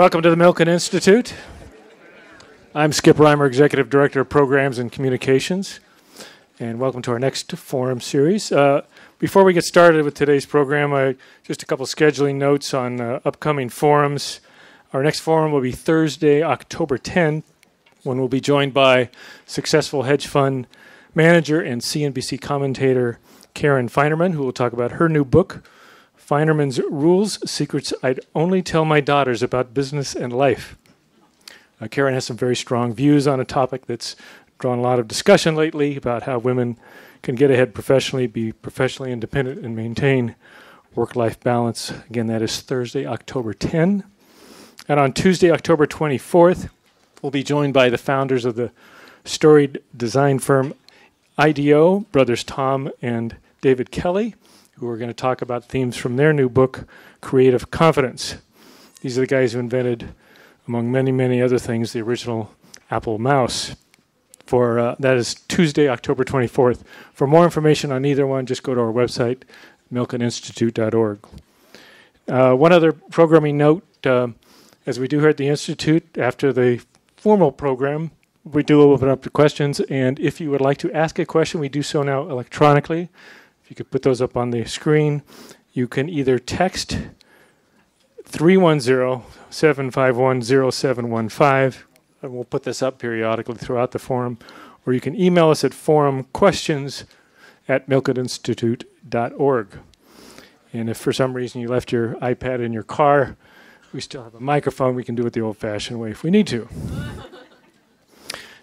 Welcome to the Milken Institute. I'm Skip Reimer, Executive Director of Programs and Communications, and welcome to our next forum series. Before we get started with today's program, just a couple scheduling notes on upcoming forums. Our next forum will be Thursday, October 10th, when we'll be joined by successful hedge fund manager and CNBC commentator Karen Feinerman, who will talk about her new book, Feinerman's Rules, Secrets I'd Only Tell My Daughters About Business and Life. Karen has some very strong views on a topic that's drawn a lot of discussion lately about how women can get ahead professionally, be professionally independent, and maintain work-life balance. Again, that is Thursday, October 10. And on Tuesday, October 24th, we'll be joined by the founders of the storied design firm IDEO, brothers Tom and David Kelly, who are going to talk about themes from their new book, Creative Confidence. These are the guys who invented, among many, many other things, the original Apple mouse. That is Tuesday, October 24th. For more information on either one, just go to our website, milkeninstitute.org. One other programming note, as we do here at the Institute, after the formal program, we do open up to questions, and if you would like to ask a question, we do so now electronically. You could put those up on the screen. You can either text 310-751-0715, and we'll put this up periodically throughout the forum, or you can email us at forumquestions@milkeninstitute.org. And if for some reason you left your iPad in your car, we still have a microphone. We can do it the old-fashioned way if we need to.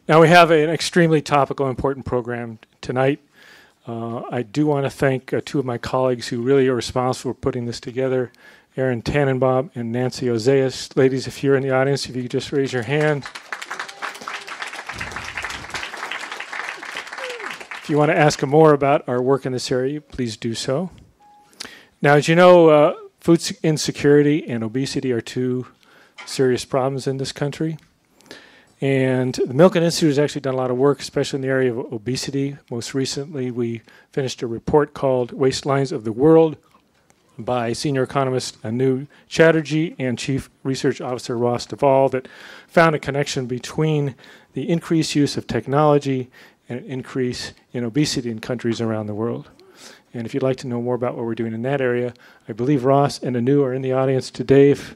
Now we have an extremely topical, important program tonight. I do want to thank two of my colleagues who really are responsible for putting this together, Erin Tannenbaum and Nancy Ozeas. Ladies, if you're in the audience, if you could just raise your hand. If you want to ask more about our work in this area, please do so. Now, as you know, food insecurity and obesity are two serious problems in this country. And the Milken Institute has actually done a lot of work, especially in the area of obesity. Most recently, we finished a report called Waistlines of the World by senior economist Anu Chatterjee and Chief Research Officer Ross Duvall that found a connection between the increased use of technology and an increase in obesity in countries around the world. And if you'd like to know more about what we're doing in that area, I believe Ross and Anu are in the audience today. If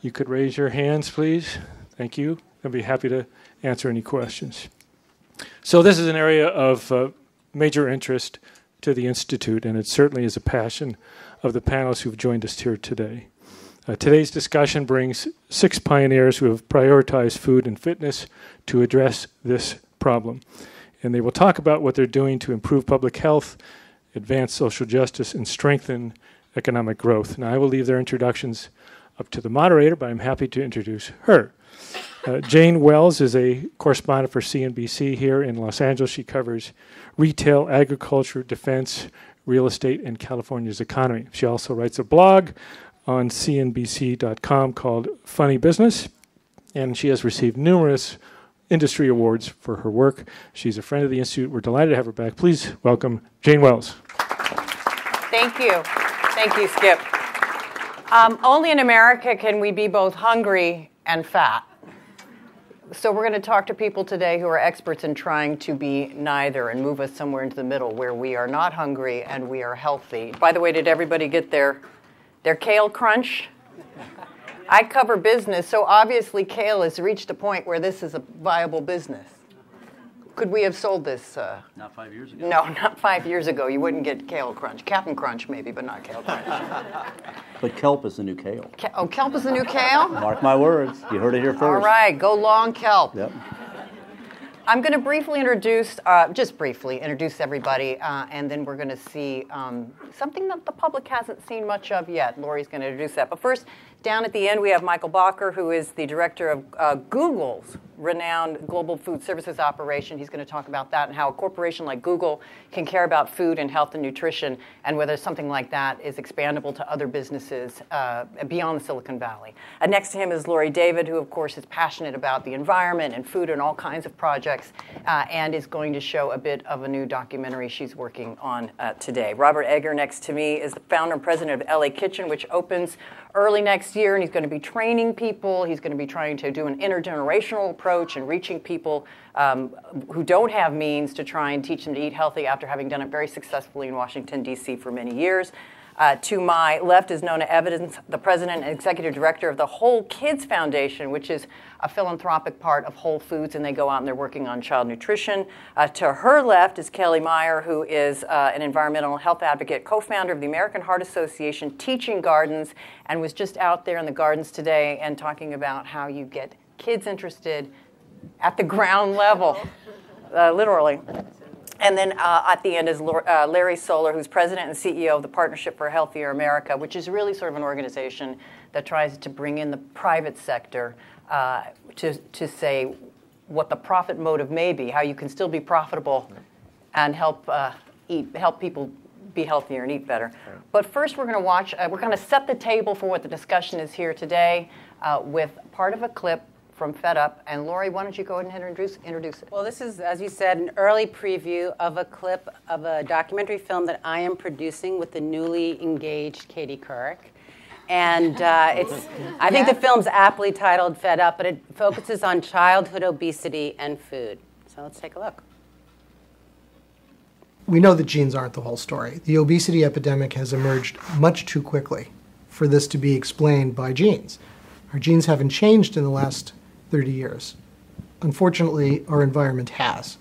you could raise your hands, please. Thank you. I'll be happy to answer any questions. So this is an area of major interest to the Institute, and it certainly is a passion of the panelists who've joined us here today. Today's discussion brings 6 pioneers who have prioritized food and fitness to address this problem. And they will talk about what they're doing to improve public health, advance social justice, and strengthen economic growth. Now, I will leave their introductions up to the moderator, but I'm happy to introduce her. Jane Wells is a correspondent for CNBC here in Los Angeles. She covers retail, agriculture, defense, real estate, and California's economy. She also writes a blog on cnbc.com called Funny Business, and she has received numerous industry awards for her work. She's a friend of the Institute. We're delighted to have her back. Please welcome Jane Wells. Thank you. Thank you, Skip. Only in America can we be both hungry and fat. So we're going to talk to people today who are experts in trying to be neither and move us somewhere into the middle where we are not hungry and we are healthy. By the way, did everybody get their kale crunch? I cover business, so obviously kale has reached a point where this is a viable business. Could we have sold this? Not 5 years ago. No, not 5 years ago. You wouldn't get kale crunch. Captain Crunch maybe, but not kale crunch. But kelp is the new kale. Kelp is the new kale? Mark my words. You heard it here first. All right, go long kelp. Yep. I'm going to briefly introduce, everybody, and then we're going to see something that the public hasn't seen much of yet. Laurie's going to introduce that. But first, down at the end, we have Michael Bakker, who is the director of Google's renowned global food services operation. He's going to talk about that and how a corporation like Google can care about food and health and nutrition, and whether something like that is expandable to other businesses beyond the Silicon Valley. Next to him is Laurie David, who, of course, is passionate about the environment and food and all kinds of projects, and is going to show a bit of a new documentary she's working on today. Robert Egger, next to me, is the founder and president of LA Kitchen, which opens early next year, and he's going to be training people. He's going to be trying to do an intergenerational approach and reaching people who don't have means to try and teach them to eat healthy after having done it very successfully in Washington, D.C. for many years. To my left is Nona, the president and executive director of the Whole Kids Foundation, which is a philanthropic part of Whole Foods, and they go out and they're working on child nutrition. To her left is Meyer, who is an environmental health advocate, co-founder of the American Heart Association, teaching gardens, and was just out there in the gardens today and talking about how you get kids interested at the ground level, literally. And then at the end is Larry Solar, who's president and CEO of the Partnership for a Healthier America, which is really sort of an organization that tries to bring in the private sector to say what the profit motive may be, how you can still be profitable and help people be healthier and eat better. But first, we're going to watch. We're going to set the table for what the discussion is here today with part of a clip from Fed Up. And Laurie, why don't you go ahead and introduce it? Well, this is, as you said, an early preview of a clip of a documentary film that I am producing with the newly engaged Katie Couric. And I think the film's aptly titled Fed Up, but it focuses on childhood obesity and food. So let's take a look. We know that genes aren't the whole story. The obesity epidemic has emerged much too quickly for this to be explained by genes. Our genes haven't changed in the last 30 years. Unfortunately, our environment has.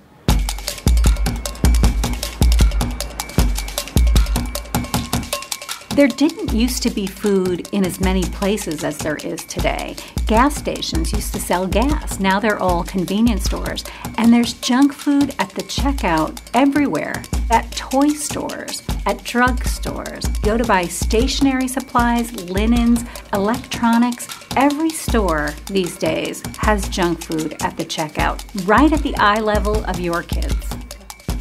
There didn't used to be food in as many places as there is today. Gas stations used to sell gas. Now they're all convenience stores. And there's junk food at the checkout everywhere. At toy stores, at drug stores. Go to buy stationery supplies, linens, electronics. Every store these days has junk food at the checkout, right at the eye level of your kids.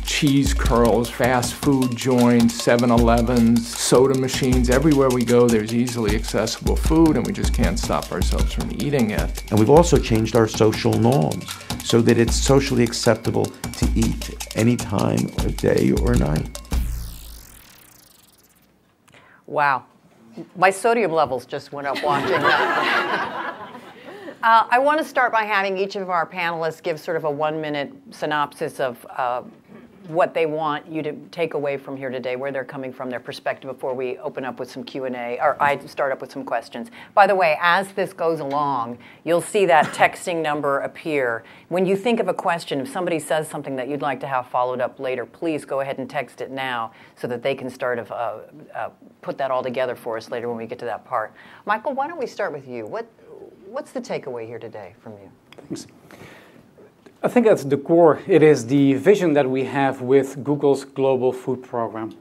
Cheese curls, fast food joints, 7-Elevens, soda machines. Everywhere we go, there's easily accessible food, and we just can't stop ourselves from eating it. And we've also changed our social norms so that it's socially acceptable to eat any time of day or night. Wow. My sodium levels just went up watching that. I want to start by having each of our panelists give sort of a 1-minute synopsis of what they want you to take away from here today, where they're coming from, their perspective, before we open up with some Q&A, or I start up with some questions. By the way, as this goes along, you'll see that texting number appear. When you think of a question, if somebody says something that you'd like to have followed up later, please go ahead and text it now so that they can start put that all together for us later when we get to that part. Michael, why don't we start with you? What's the takeaway here today from you? Thanks. I think at the core, it is the vision that we have with Google's global food program.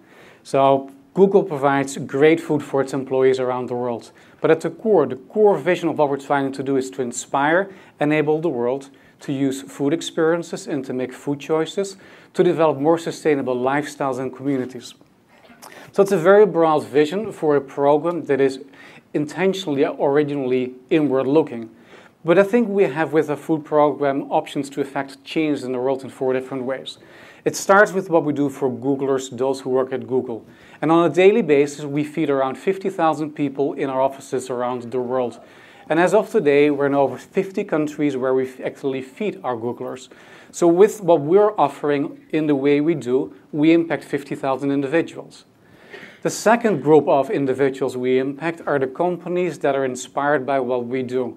So Google provides great food for its employees around the world. But at the core vision of what we're trying to do is to inspire, enable the world to use food experiences and to make food choices to develop more sustainable lifestyles and communities. So it's a very broad vision for a program that is intentionally, originally inward-looking. But I think we have with a food program options to affect change in the world in 4 different ways. It starts with what we do for Googlers, those who work at Google. And on a daily basis, we feed around 50,000 people in our offices around the world. And as of today, we're in over 50 countries where we actually feed our Googlers. So with what we're offering in the way we do, we impact 50,000 individuals. The second group of individuals we impact are the companies that are inspired by what we do.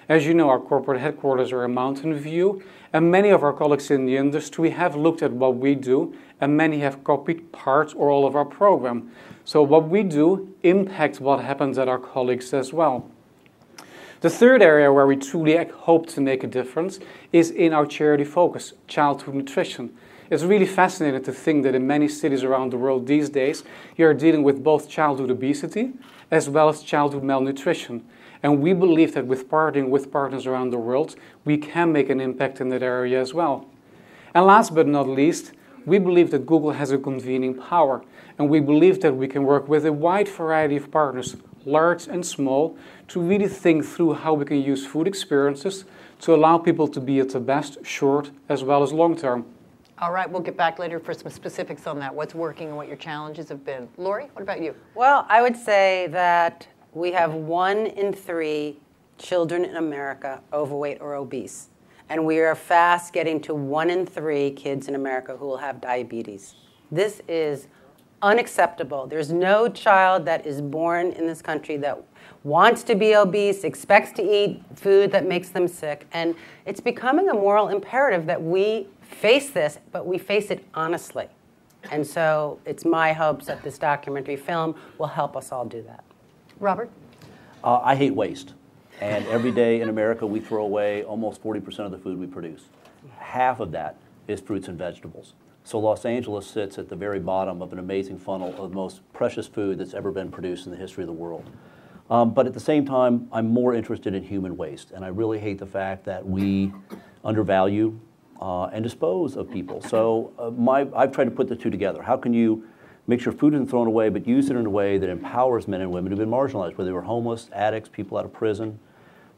As you know, our corporate headquarters are in Mountain View, and many of our colleagues in the industry have looked at what we do, and many have copied parts or all of our program. So what we do impacts what happens at our colleagues as well. The third area where we truly hope to make a difference is in our charity focus, childhood nutrition. It's really fascinating to think that in many cities around the world these days, you are dealing with both childhood obesity as well as childhood malnutrition. And we believe that with partnering with partners around the world, we can make an impact in that area as well. And last but not least, we believe that Google has a convening power. And we believe that we can work with a wide variety of partners, large and small, to really think through how we can use food experiences to allow people to be at the best, short as well as long term. All right, we'll get back later for some specifics on that, what's working and what your challenges have been. Laurie, what about you? Well, I would say that We have 1 in 3 children in America overweight or obese. And we are fast getting to 1 in 3 kids in America who will have diabetes. This is unacceptable. There's no child that is born in this country that wants to be obese, expects to eat food that makes them sick. And it's becoming a moral imperative that we face this, but we face it honestly. And so it's my hopes that this documentary film will help us all do that. Robert? I hate waste. And every day in America, we throw away almost 40% of the food we produce. Half of that is fruits and vegetables. So Los Angeles sits at the very bottom of an amazing funnel of the most precious food that's ever been produced in the history of the world. But at the same time, I'm more interested in human waste. And I really hate the fact that we undervalue and dispose of people. So I've tried to put the two together. How can you make sure food isn't thrown away, but use it in a way that empowers men and women who've been marginalized, whether they were homeless, addicts, people out of prison.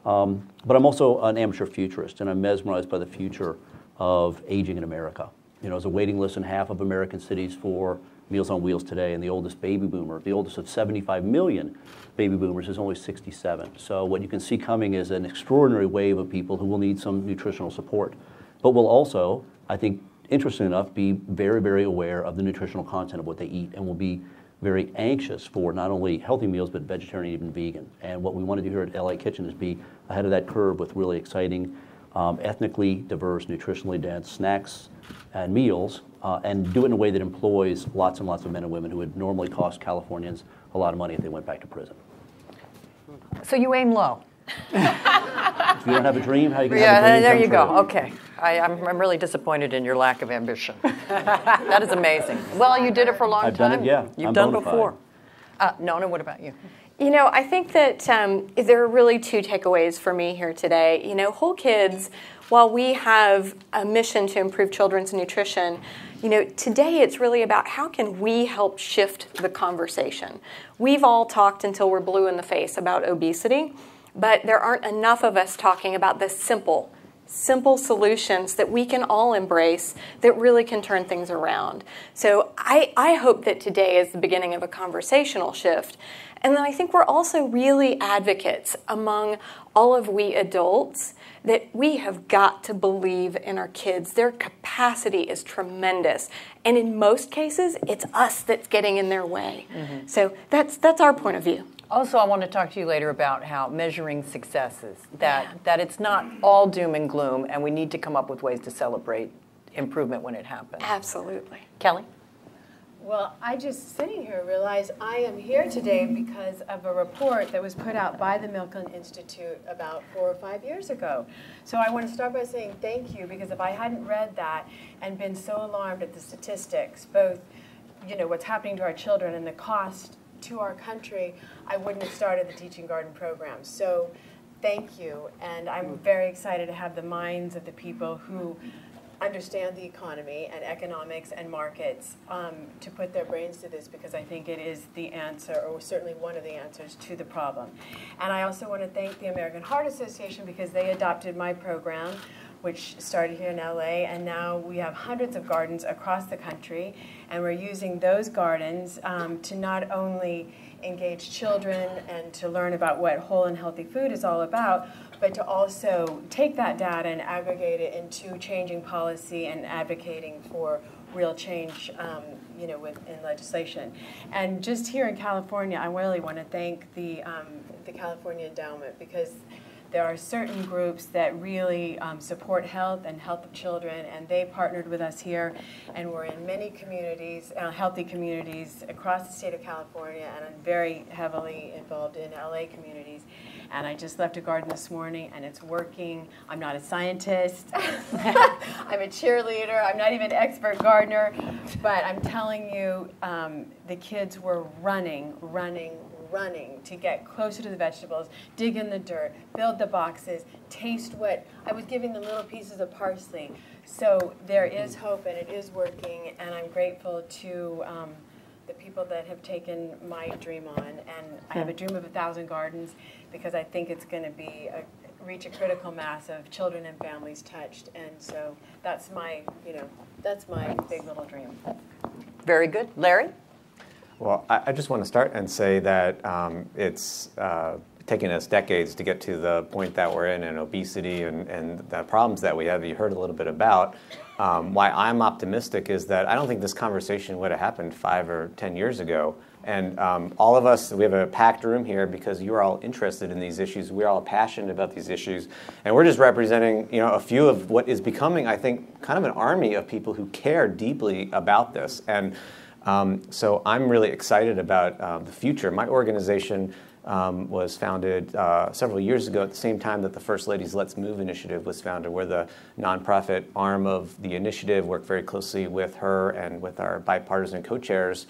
But I'm also an amateur futurist, and I'm mesmerized by the future of aging in America. You know, there's a waiting list in half of American cities for Meals on Wheels today, and the oldest baby boomer, the oldest of 75 million baby boomers, is only 67. So what you can see coming is an extraordinary wave of people who will need some nutritional support, but will also, I think, interesting enough, be very, very aware of the nutritional content of what they eat, and will be very anxious for not only healthy meals, but vegetarian, even vegan. And what we want to do here at LA Kitchen is be ahead of that curve with really exciting, ethnically diverse, nutritionally dense snacks and meals, and do it in a way that employs lots and lots of men and women who would normally cost Californians a lot of money if they went back to prison. So you aim low. If you don't have a dream, how are you going to Yeah, have a dream there come you go. true? Okay. I'm really disappointed in your lack of ambition. That is amazing. Well, you did it for a long I've time. done it, yeah. You've I'm done bona fide. before. Nona, what about you? You know, I think that there are really 2 takeaways for me here today. You know, Whole Kids, while we have a mission to improve children's nutrition, you know, today it's really about how can we help shift the conversation. We've all talked until we're blue in the face about obesity, but there aren't enough of us talking about the simple solutions that we can all embrace that really can turn things around. So I hope that today is the beginning of a conversational shift. And then I think we're also really advocates among all of we adults that we have got to believe in our kids. Their capacity is tremendous. And in most cases, it's us that's getting in their way. Mm-hmm. So that's our point of view. Also, I want to talk to you later about how measuring successes, that it's not all doom and gloom, and we need to come up with ways to celebrate improvement when it happens. Absolutely. Kelly? Well, I just sitting here realized I am here today because of a report that was put out by the Milken Institute about 4 or 5 years ago. So I want to start by saying thank you, because if I hadn't read that and been so alarmed at the statistics, both, you know, what's happening to our children and the cost to our country, I wouldn't have started the Teaching Garden program. So thank you, and I'm very excited to have the minds of the people who understand the economy and economics and markets to put their brains to this, because I think it is the answer, or certainly one of the answers to the problem. And I also want to thank the American Heart Association, because they adopted my program, which started here in LA, and now we have hundreds of gardens across the country, and we're using those gardens to not only engage children and to learn about what whole and healthy food is all about, but to also take that data and aggregate it into changing policy and advocating for real change, you know, in legislation. And just here in California, I really want to thank the California Endowment, because there are certain groups that really support health and health of children, and they partnered with us here, and we're in many communities, healthy communities across the state of California, and I'm very heavily involved in LA communities. And I just left a garden this morning, and it's working. I'm not a scientist. I'm a cheerleader. I'm not even an expert gardener. But I'm telling you, the kids were running to get closer to the vegetables, dig in the dirt, build the boxes, taste what, I was giving them little pieces of parsley. So there is hope, and it is working, and I'm grateful to the people that have taken my dream on. And I have a dream of 1,000 gardens, because I think it's going to reach a critical mass of children and families touched. And so that's my, that's my big little dream. Very good. Larry? Well, I just want to start and say that it's taken us decades to get to the point that we're in obesity and the problems that we have. You heard a little bit about. Why I'm optimistic is that I don't think this conversation would have happened 5 or 10 years ago. And all of us, we have a packed room here because you're all interested in these issues. We're all passionate about these issues. And we're just representing, a few of what is becoming, I think, kind of an army of people who care deeply about this. And so I'm really excited about the future. My organization was founded several years ago at the same time that the First Lady's Let's Move initiative was founded. We're the nonprofit arm of the initiative, work very closely with her and with our bipartisan co-chairs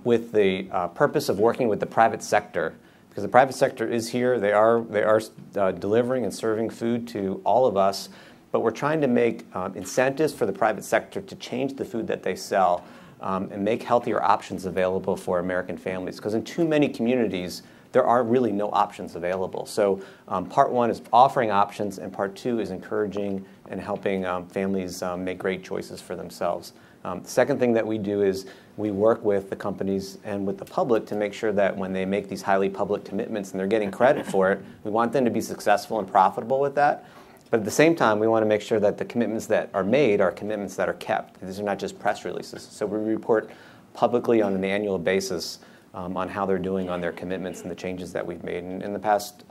with the purpose of working with the private sector, because the private sector is here. They are delivering and serving food to all of us, but we're trying to make incentives for the private sector to change the food that they sell and make healthier options available for American families, because in too many communities, there are really no options available. So part one is offering options, and part two is encouraging and helping families make great choices for themselves. The second thing that we do is we work with the companies and with the public to make sure that when they make these highly public commitments and they're getting credit for it, we want them to be successful and profitable with that. But at the same time, we want to make sure that the commitments that are made are commitments that are kept. These are not just press releases. So we report publicly on an annual basis on how they're doing on their commitments and the changes that we've made. And in the past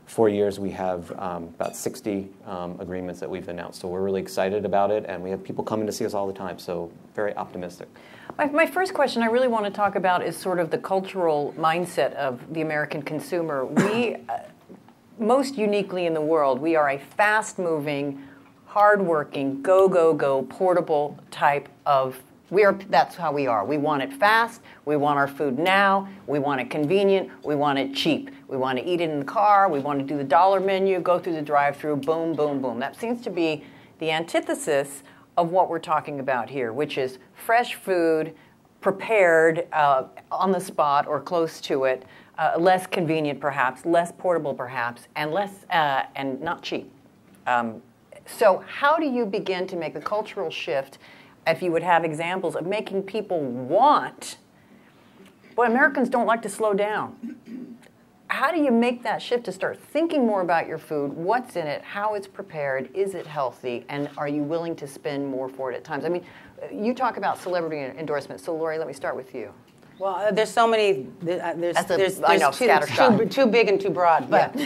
4 years, we have about 60 agreements that we've announced. So we're really excited about it, and we have people coming to see us all the time. So very optimistic. My first question I really want to talk about is sort of the cultural mindset of the American consumer. We, most uniquely in the world, we are a fast-moving, hard-working, go, portable type of. That's how we are. We want it fast. We want our food now. We want it convenient. We want it cheap. We want to eat it in the car. We want to do the dollar menu, go through the drive-through, boom, boom, boom. That seems to be the antithesis of what we're talking about here, which is fresh food, prepared on the spot or close to it, less convenient perhaps, less portable perhaps, and and not cheap. So how do you begin to make the cultural shift? If you would have examples of making people want, but Americans don't like to slow down. How do you make that shift to start thinking more about your food, what's in it, how it's prepared, is it healthy, and are you willing to spend more for it at times? I mean, you talk about celebrity endorsements, so Laurie, let me start with you. Well, there's so many, there's scattershot. too big and too broad, but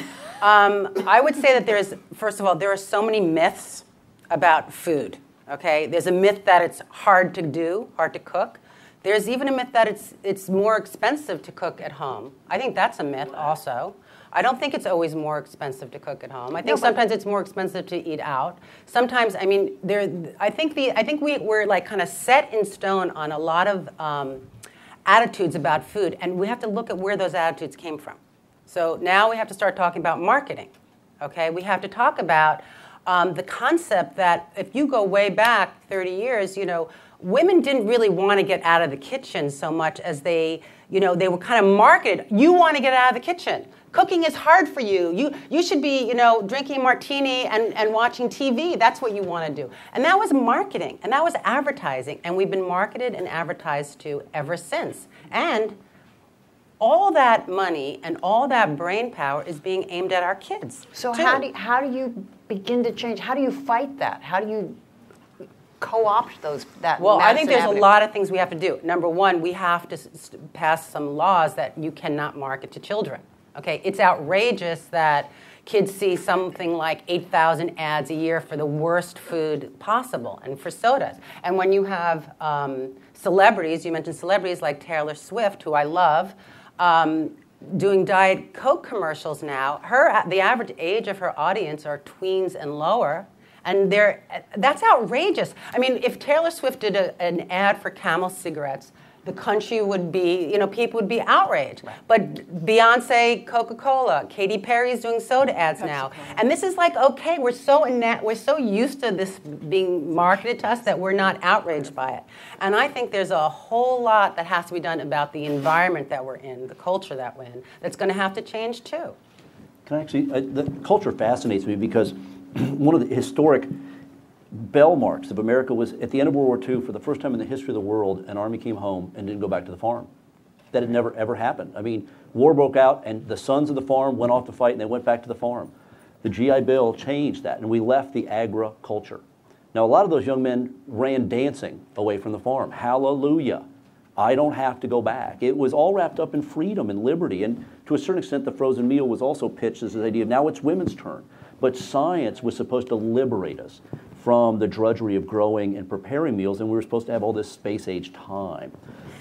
I would say that first of all, there are so many myths about food. Okay, there's a myth that it's hard to do, hard to cook. There's even a myth that it's more expensive to cook at home. I think that's a myth also. I don't think it's always more expensive to cook at home. I think sometimes it's more expensive to eat out. Sometimes, I mean, I think we're like kind of set in stone on a lot of attitudes about food, and we have to look at where those attitudes came from. So now we have to start talking about marketing. Okay, we have to talk about the concept that if you go way back 30 years, women didn't really want to get out of the kitchen so much as they were kind of marketed. You want to get out of the kitchen. Cooking is hard for you. You should be, drinking martini and watching TV. That's what you want to do. And that was marketing, and that was advertising. And we've been marketed and advertised to ever since. And all that money and all that brain power is being aimed at our kids. So how do you begin to change? How do you fight that? How do you co-opt that? Well, I think there's a lot of things we have to do. Number one, we have to pass some laws that you cannot market to children. Okay, it's outrageous that kids see something like 8,000 ads a year for the worst food possible and for sodas. And when you have celebrities, you mentioned celebrities like Taylor Swift, who I love, doing Diet Coke commercials now, the average age of her audience are tweens and lower, and that's outrageous. I mean, if Taylor Swift did an ad for Camel cigarettes, the country would be, people would be outraged. Right. But Beyonce, Coca-Cola, Katy Perry's doing soda ads now. And this is like, okay, we're so used to this being marketed to us that we're not outraged by it. And I think there's a whole lot that has to be done about the environment that we're in, the culture that we're in, that's going to have to change too. Can I actually, the culture fascinates me because one of the historic bell marks of America was at the end of World War II, for the first time in the history of the world, an army came home and didn't go back to the farm. that had never ever happened. I mean, war broke out and the sons of the farm went off to fight and they went back to the farm. The GI Bill changed that and we left the agriculture. Now, a lot of those young men ran dancing away from the farm. Hallelujah. I don't have to go back. It was all wrapped up in freedom and liberty. And to a certain extent, the frozen meal was also pitched as the idea of now it's women's turn. But science was supposed to liberate us from the drudgery of growing and preparing meals, and we were supposed to have all this space-age time.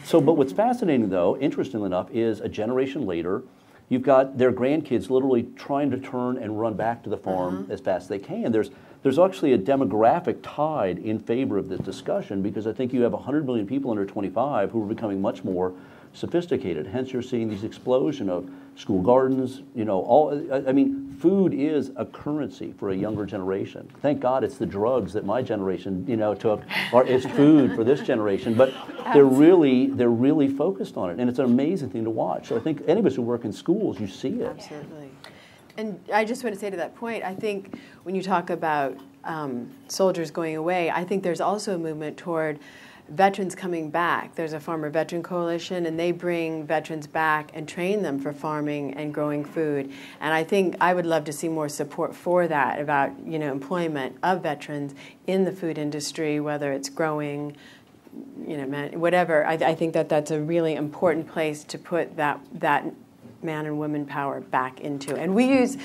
So, but what's fascinating, though, interestingly enough, is a generation later, you've got their grandkids literally trying to turn and run back to the farm as fast as they can. There's actually a demographic tide in favor of this discussion because I think you have 100 million people under 25 who are becoming much more sophisticated. Hence, you're seeing this explosion of school gardens, I mean, food is a currency for a younger generation. Thank God it's the drugs that my generation, took, or it's food for this generation, but they're really focused on it, and it's an amazing thing to watch. So I think any of us who work in schools, you see it. Absolutely. And I just want to say to that point, I think when you talk about soldiers going away, I think there's also a movement toward veterans coming back. There's a Farmer Veteran Coalition, and they bring veterans back and train them for farming and growing food. And I think I would love to see more support for that, about employment of veterans in the food industry, whether it's growing, whatever. I think that's a really important place to put that man and woman power back into. And we use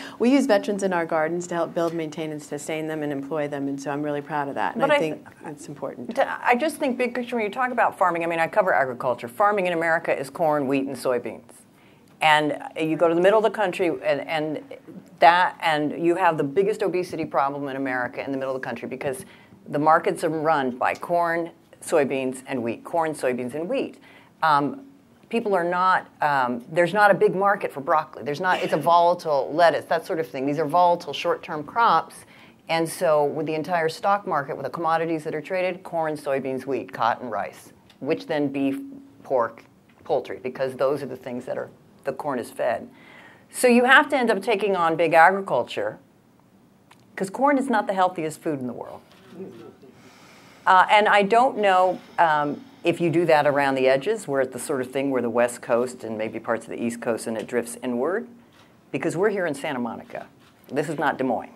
veterans in our gardens to help build, maintain, and sustain them and employ them, and so I'm really proud of that. And I think it's important. I just think big picture when you talk about farming, I mean, I cover agriculture. Farming in America is corn, wheat, and soybeans. And you go to the middle of the country and you have the biggest obesity problem in America in the middle of the country because the markets are run by corn, soybeans, and wheat. Corn, soybeans, and wheat. People are not, there's not a big market for broccoli. It's a volatile lettuce, that sort of thing. These are volatile short-term crops. And so with the entire stock market, with the commodities that are traded, corn, soybeans, wheat, cotton, rice, which then beef, pork, poultry, because those are the things that the corn is fed. So you have to end up taking on big agriculture, because corn is not the healthiest food in the world. And I don't know if you do that around the edges, where it's the sort of thing where the West Coast and maybe parts of the East Coast and it drifts inward, because we're here in Santa Monica. This is not Des Moines.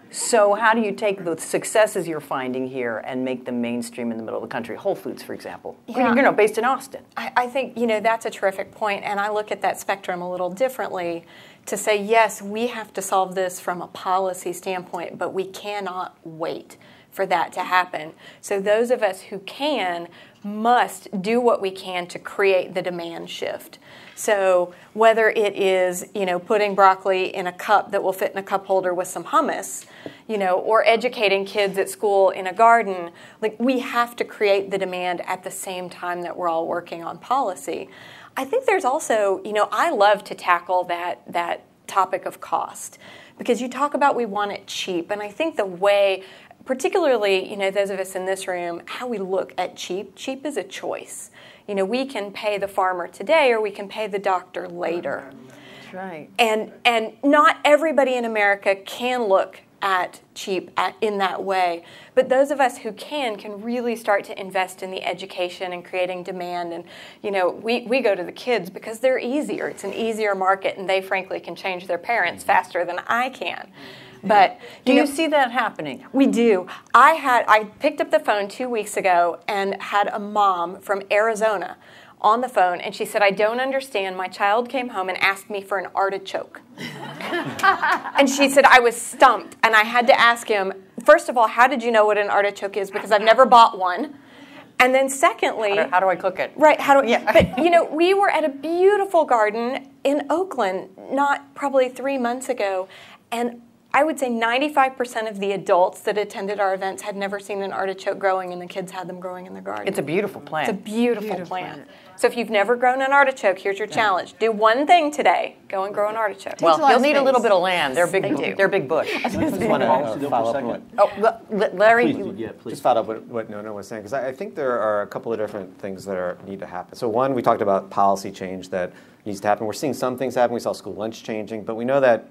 So how do you take the successes you're finding here and make them mainstream in the middle of the country? Whole Foods, for example, based in Austin. I think, that's a terrific point, and I look at that spectrum a little differently to say, yes, we have to solve this from a policy standpoint, but we cannot wait for that to happen. So those of us who can must do what we can to create the demand shift. So whether it is, putting broccoli in a cup that will fit in a cup holder with some hummus, or educating kids at school in a garden, we have to create the demand at the same time that we're all working on policy. I think there's also, I love to tackle that topic of cost, because you talk about we want it cheap, and I think the way, particularly, those of us in this room, how we look at cheap. Cheap is a choice. We can pay the farmer today or we can pay the doctor later. That's right. And not everybody in America can look at cheap in that way. But those of us who can really start to invest in the education and creating demand. And, we go to the kids because they're easier. It's an easier market, and they, frankly, can change their parents faster than I can. But do you see that happening? We do. I picked up the phone 2 weeks ago and had a mom from Arizona on the phone, and she said, I don't understand. My child came home and asked me for an artichoke. And she said, I was stumped, and I had to ask him, first of all, how did you know what an artichoke is? Because I've never bought one. And then secondly... How do I cook it? Right. But, we were at a beautiful garden in Oakland not probably 3 months ago, and I would say 95% of the adults that attended our events had never seen an artichoke growing, and the kids had them growing in the garden. It's a beautiful plant. It's a beautiful plant. So if you've never grown an artichoke, here's your challenge. Do one thing today. Go and grow an artichoke. Well, you'll need a little bit of land. They're big. They're big bush. I just want to follow up on what... Larry... Please. Just follow up with what Nona was saying, because I think there are a couple of different things that need to happen. So one, we talked about policy change that needs to happen. We're seeing some things happen. We saw school lunch changing, but we know that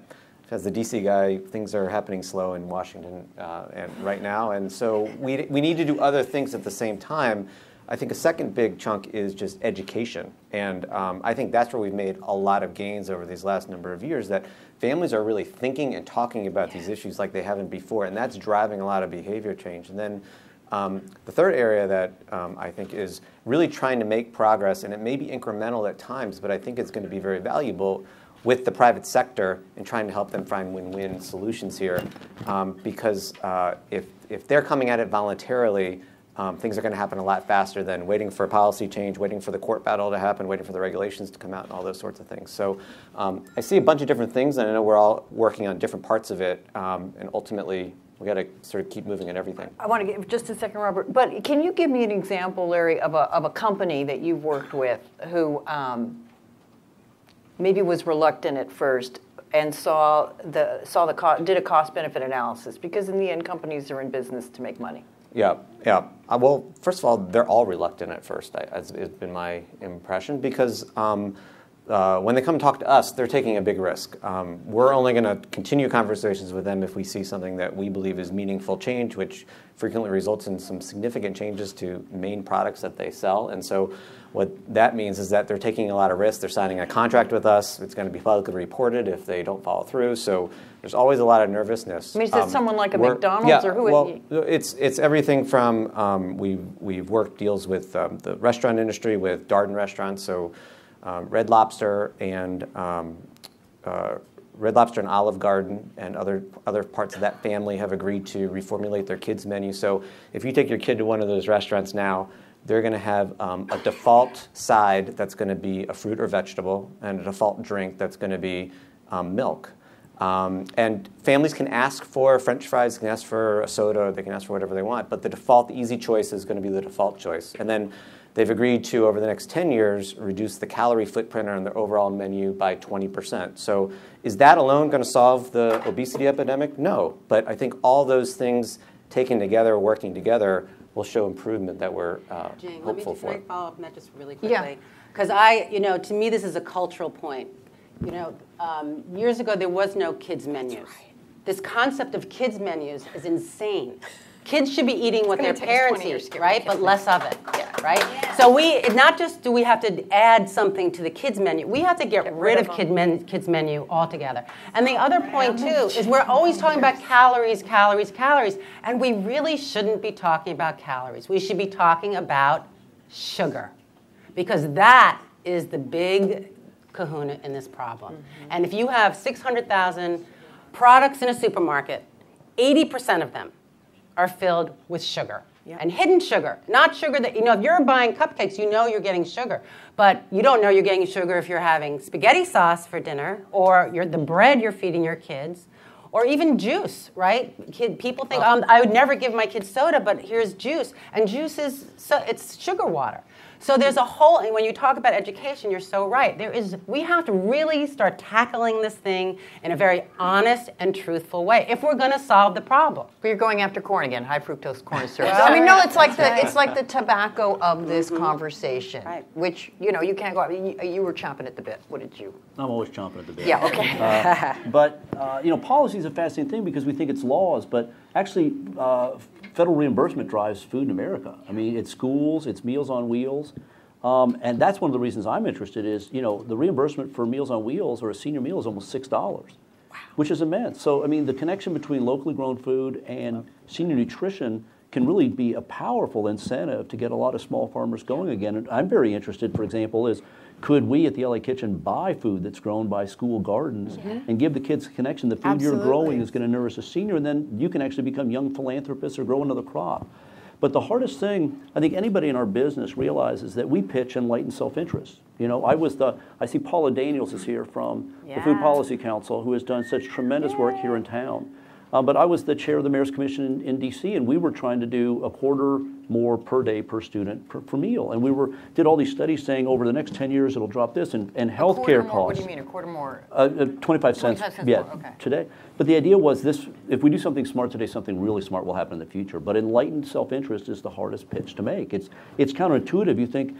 as the DC guy, things are happening slow in Washington and right now, and so we need to do other things at the same time. I think a second big chunk is just education. And I think that's where we've made a lot of gains over these last number of years, that families are really thinking and talking about these issues like they haven't before, and that's driving a lot of behavior change. And then the third area that I think is really trying to make progress, and it may be incremental at times, but I think it's going to be very valuable with the private sector and trying to help them find win-win solutions here. Because if they're coming at it voluntarily, things are going to happen a lot faster than waiting for a policy change, waiting for the court battle to happen, waiting for the regulations to come out, and all those sorts of things. So I see a bunch of different things, and I know we're all working on different parts of it, and ultimately we got to sort of keep moving at everything. I want to give just a second, Robert. But can you give me an example, Larry, of a company that you've worked with who maybe was reluctant at first and did a cost-benefit analysis? Because in the end, companies are in business to make money. Yeah. Well, first of all, they're all reluctant at first, has been my impression, because when they come talk to us, they're taking a big risk. We're only going to continue conversations with them if we see something that we believe is meaningful change, which frequently results in some significant changes to main products that they sell. And so what that means is that they're taking a lot of risks. They're signing a contract with us. It's going to be publicly reported if they don't follow through. So there's always a lot of nervousness. I mean, is it someone like a McDonald's or who? Well, it's everything from we've worked deals with the restaurant industry, with Darden restaurants. So Red Lobster and Olive Garden and other parts of that family have agreed to reformulate their kids' menu. So if you take your kid to one of those restaurants now, they're going to have a default side that's going to be a fruit or vegetable, and a default drink that's going to be milk. And families can ask for French fries, can ask for a soda, they can ask for whatever they want, but the default, the easy choice is going to be the default choice. And then they've agreed to, over the next 10 years, reduce the calorie footprint on their overall menu by 20%. So is that alone going to solve the obesity epidemic? No. But I think all those things taken together, working together, will show improvement that we're hopeful for. Can I follow up on that just really quickly? Because to me, this is a cultural point. Years ago, there was no kids' menus. This concept of kids' menus is insane. Kids should be eating what their parents eat, right? But less of it, right? Yeah. So not just do we have to add something to the kids' menu, we have to get rid of kids' menu altogether. And the other point, too, is we're always talking about calories, and we really shouldn't be talking about calories. We should be talking about sugar, because that is the big kahuna in this problem. Mm-hmm. And if you have 600,000 products in a supermarket, 80% of them are filled with sugar. Yep. And hidden sugar, not sugar that, if you're buying cupcakes, you're getting sugar. But you don't know you're getting sugar if you're having spaghetti sauce for dinner, or the bread you're feeding your kids, or even juice, right? People think, I would never give my kids soda, but here's juice. And juice it's sugar water. So there's a whole, and when you talk about education, you're so right. We have to really start tackling this thing in a very honest and truthful way if we're going to solve the problem. But you're going after corn again, high fructose corn syrup. I mean, no, it's like the tobacco of this conversation, which you can't go out. You were chomping at the bit. What did you? I'm always chomping at the bit. Yeah. Okay. But policy is a fascinating thing because we think it's laws, but actually. Federal reimbursement drives food in America. I mean, it's schools, it's Meals on Wheels. And that's one of the reasons I'm interested is, the reimbursement for Meals on Wheels or a senior meal is almost $6, wow. Which is immense. So, I mean, the connection between locally grown food and senior nutrition can really be a powerful incentive to get a lot of small farmers going again. And I'm very interested, for example, is could we at the LA Kitchen buy food that's grown by school gardens and give the kids a connection? The food you're growing is going to nourish a senior, and then you can actually become young philanthropists or grow another crop. But the hardest thing, I think anybody in our business realizes that we pitch enlightened self-interest. I see Paula Daniels is here from the Food Policy Council, who has done such tremendous work here in town. But I was the chair of the Mayor's Commission in D.C., and we were trying to do a quarter more per day per student per meal. And we did all these studies saying over the next 10 years it'll drop this, and healthcare costs. What do you mean, a quarter more? 25 cents more, okay. Today. But the idea was this: if we do something smart today, something really smart will happen in the future. But enlightened self-interest is the hardest pitch to make. It's counterintuitive. You think,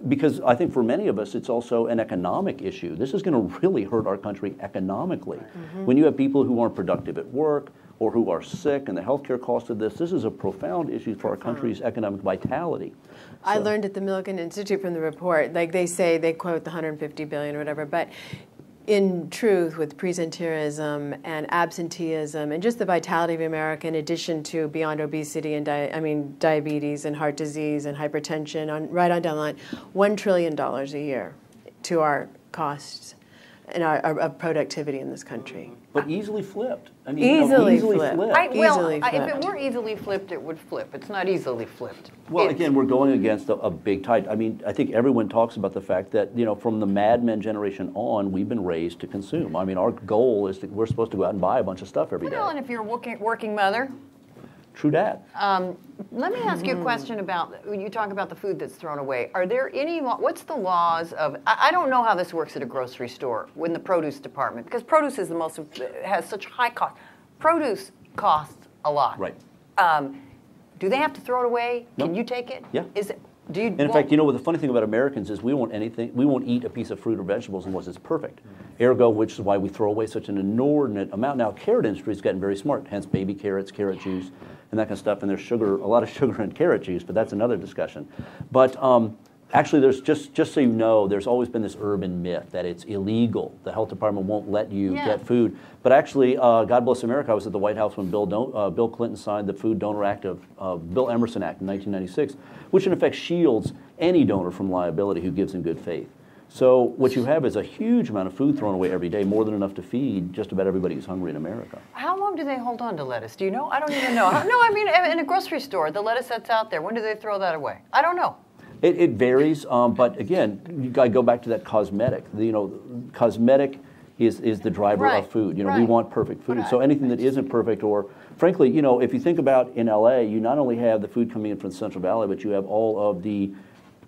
because I think for many of us it's also an economic issue. This is going to really hurt our country economically. Mm-hmm. When you have people who aren't productive at work, or who are sick and the healthcare cost of this. This is a profound issue for our country's economic vitality. I learned at the Milken Institute from the report, like they say, they quote the 150 billion or whatever, but in truth, with presenteeism and absenteeism and just the vitality of America, in addition to beyond obesity and diabetes and heart disease and hypertension, right on down the line, $1 trillion a year to our costs and our productivity in this country. But easily flipped. I mean, easily flipped. If it were easily flipped, it would flip. It's not easily flipped. Well, again, we're going against a big tide. I mean, I think everyone talks about the fact that, from the Mad Men generation on, we've been raised to consume. I mean, our goal is that we're supposed to go out and buy a bunch of stuff every day. Well, and if you're a working mother. True that. Let me ask you a question about, when you talk about the food that's thrown away, are there any, what's the laws of, I don't know how this works at a grocery store, in the produce department, because produce is has such high cost. Produce costs a lot. Right. Do they have to throw it away? No. Can you take it? Yeah. And in fact, what the funny thing about Americans is we won't eat a piece of fruit or vegetables unless it's perfect. Ergo, which is why we throw away such an inordinate amount. Now, carrot industry has gotten very smart, hence baby carrots, carrot juice, and that kind of stuff. And there's a lot of sugar in carrot juice, but that's another discussion. But actually, there's just so you know, there's always been this urban myth that it's illegal. The health department won't let you get food. But actually, God bless America, I was at the White House when Bill Clinton signed the Food Donor Act of Bill Emerson Act in 1996, which in effect shields any donor from liability who gives in good faith. So what you have is a huge amount of food thrown away every day, more than enough to feed just about everybody who's hungry in America. How long do they hold on to lettuce? Do you know? I don't even know. No, I mean, in a grocery store, the lettuce that's out there, when do they throw that away? I don't know. It varies, but again, you got to go back to that cosmetic. Cosmetic is the driver of food. We want perfect food. So anything that isn't perfect, or frankly, if you think about in LA, you not only have the food coming in from the Central Valley, but you have all of the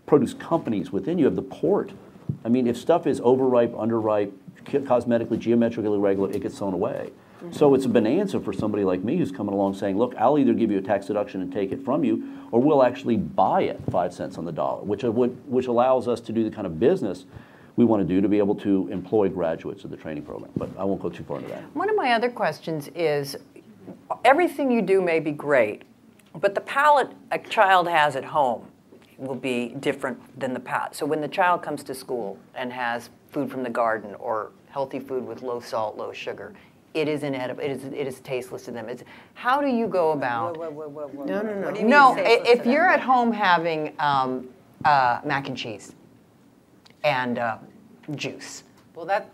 produce companies within. You have the port. I mean, if stuff is overripe, underripe, cosmetically, geometrically irregular, it gets thrown away. Mm-hmm. So it's a bonanza for somebody like me who's coming along saying, look, I'll either give you a tax deduction and take it from you, or we'll actually buy it 5 cents on the dollar, which allows us to do the kind of business we want to do to be able to employ graduates of the training program. But I won't go too far into that. One of my other questions is, everything you do may be great, but the palate a child has at home will be different than the palate. So when the child comes to school and has food from the garden or healthy food with low salt, low sugar, it is inedible. It is tasteless to them. How do you go about? No. What do you mean if you're at home having mac and cheese and juice. Well,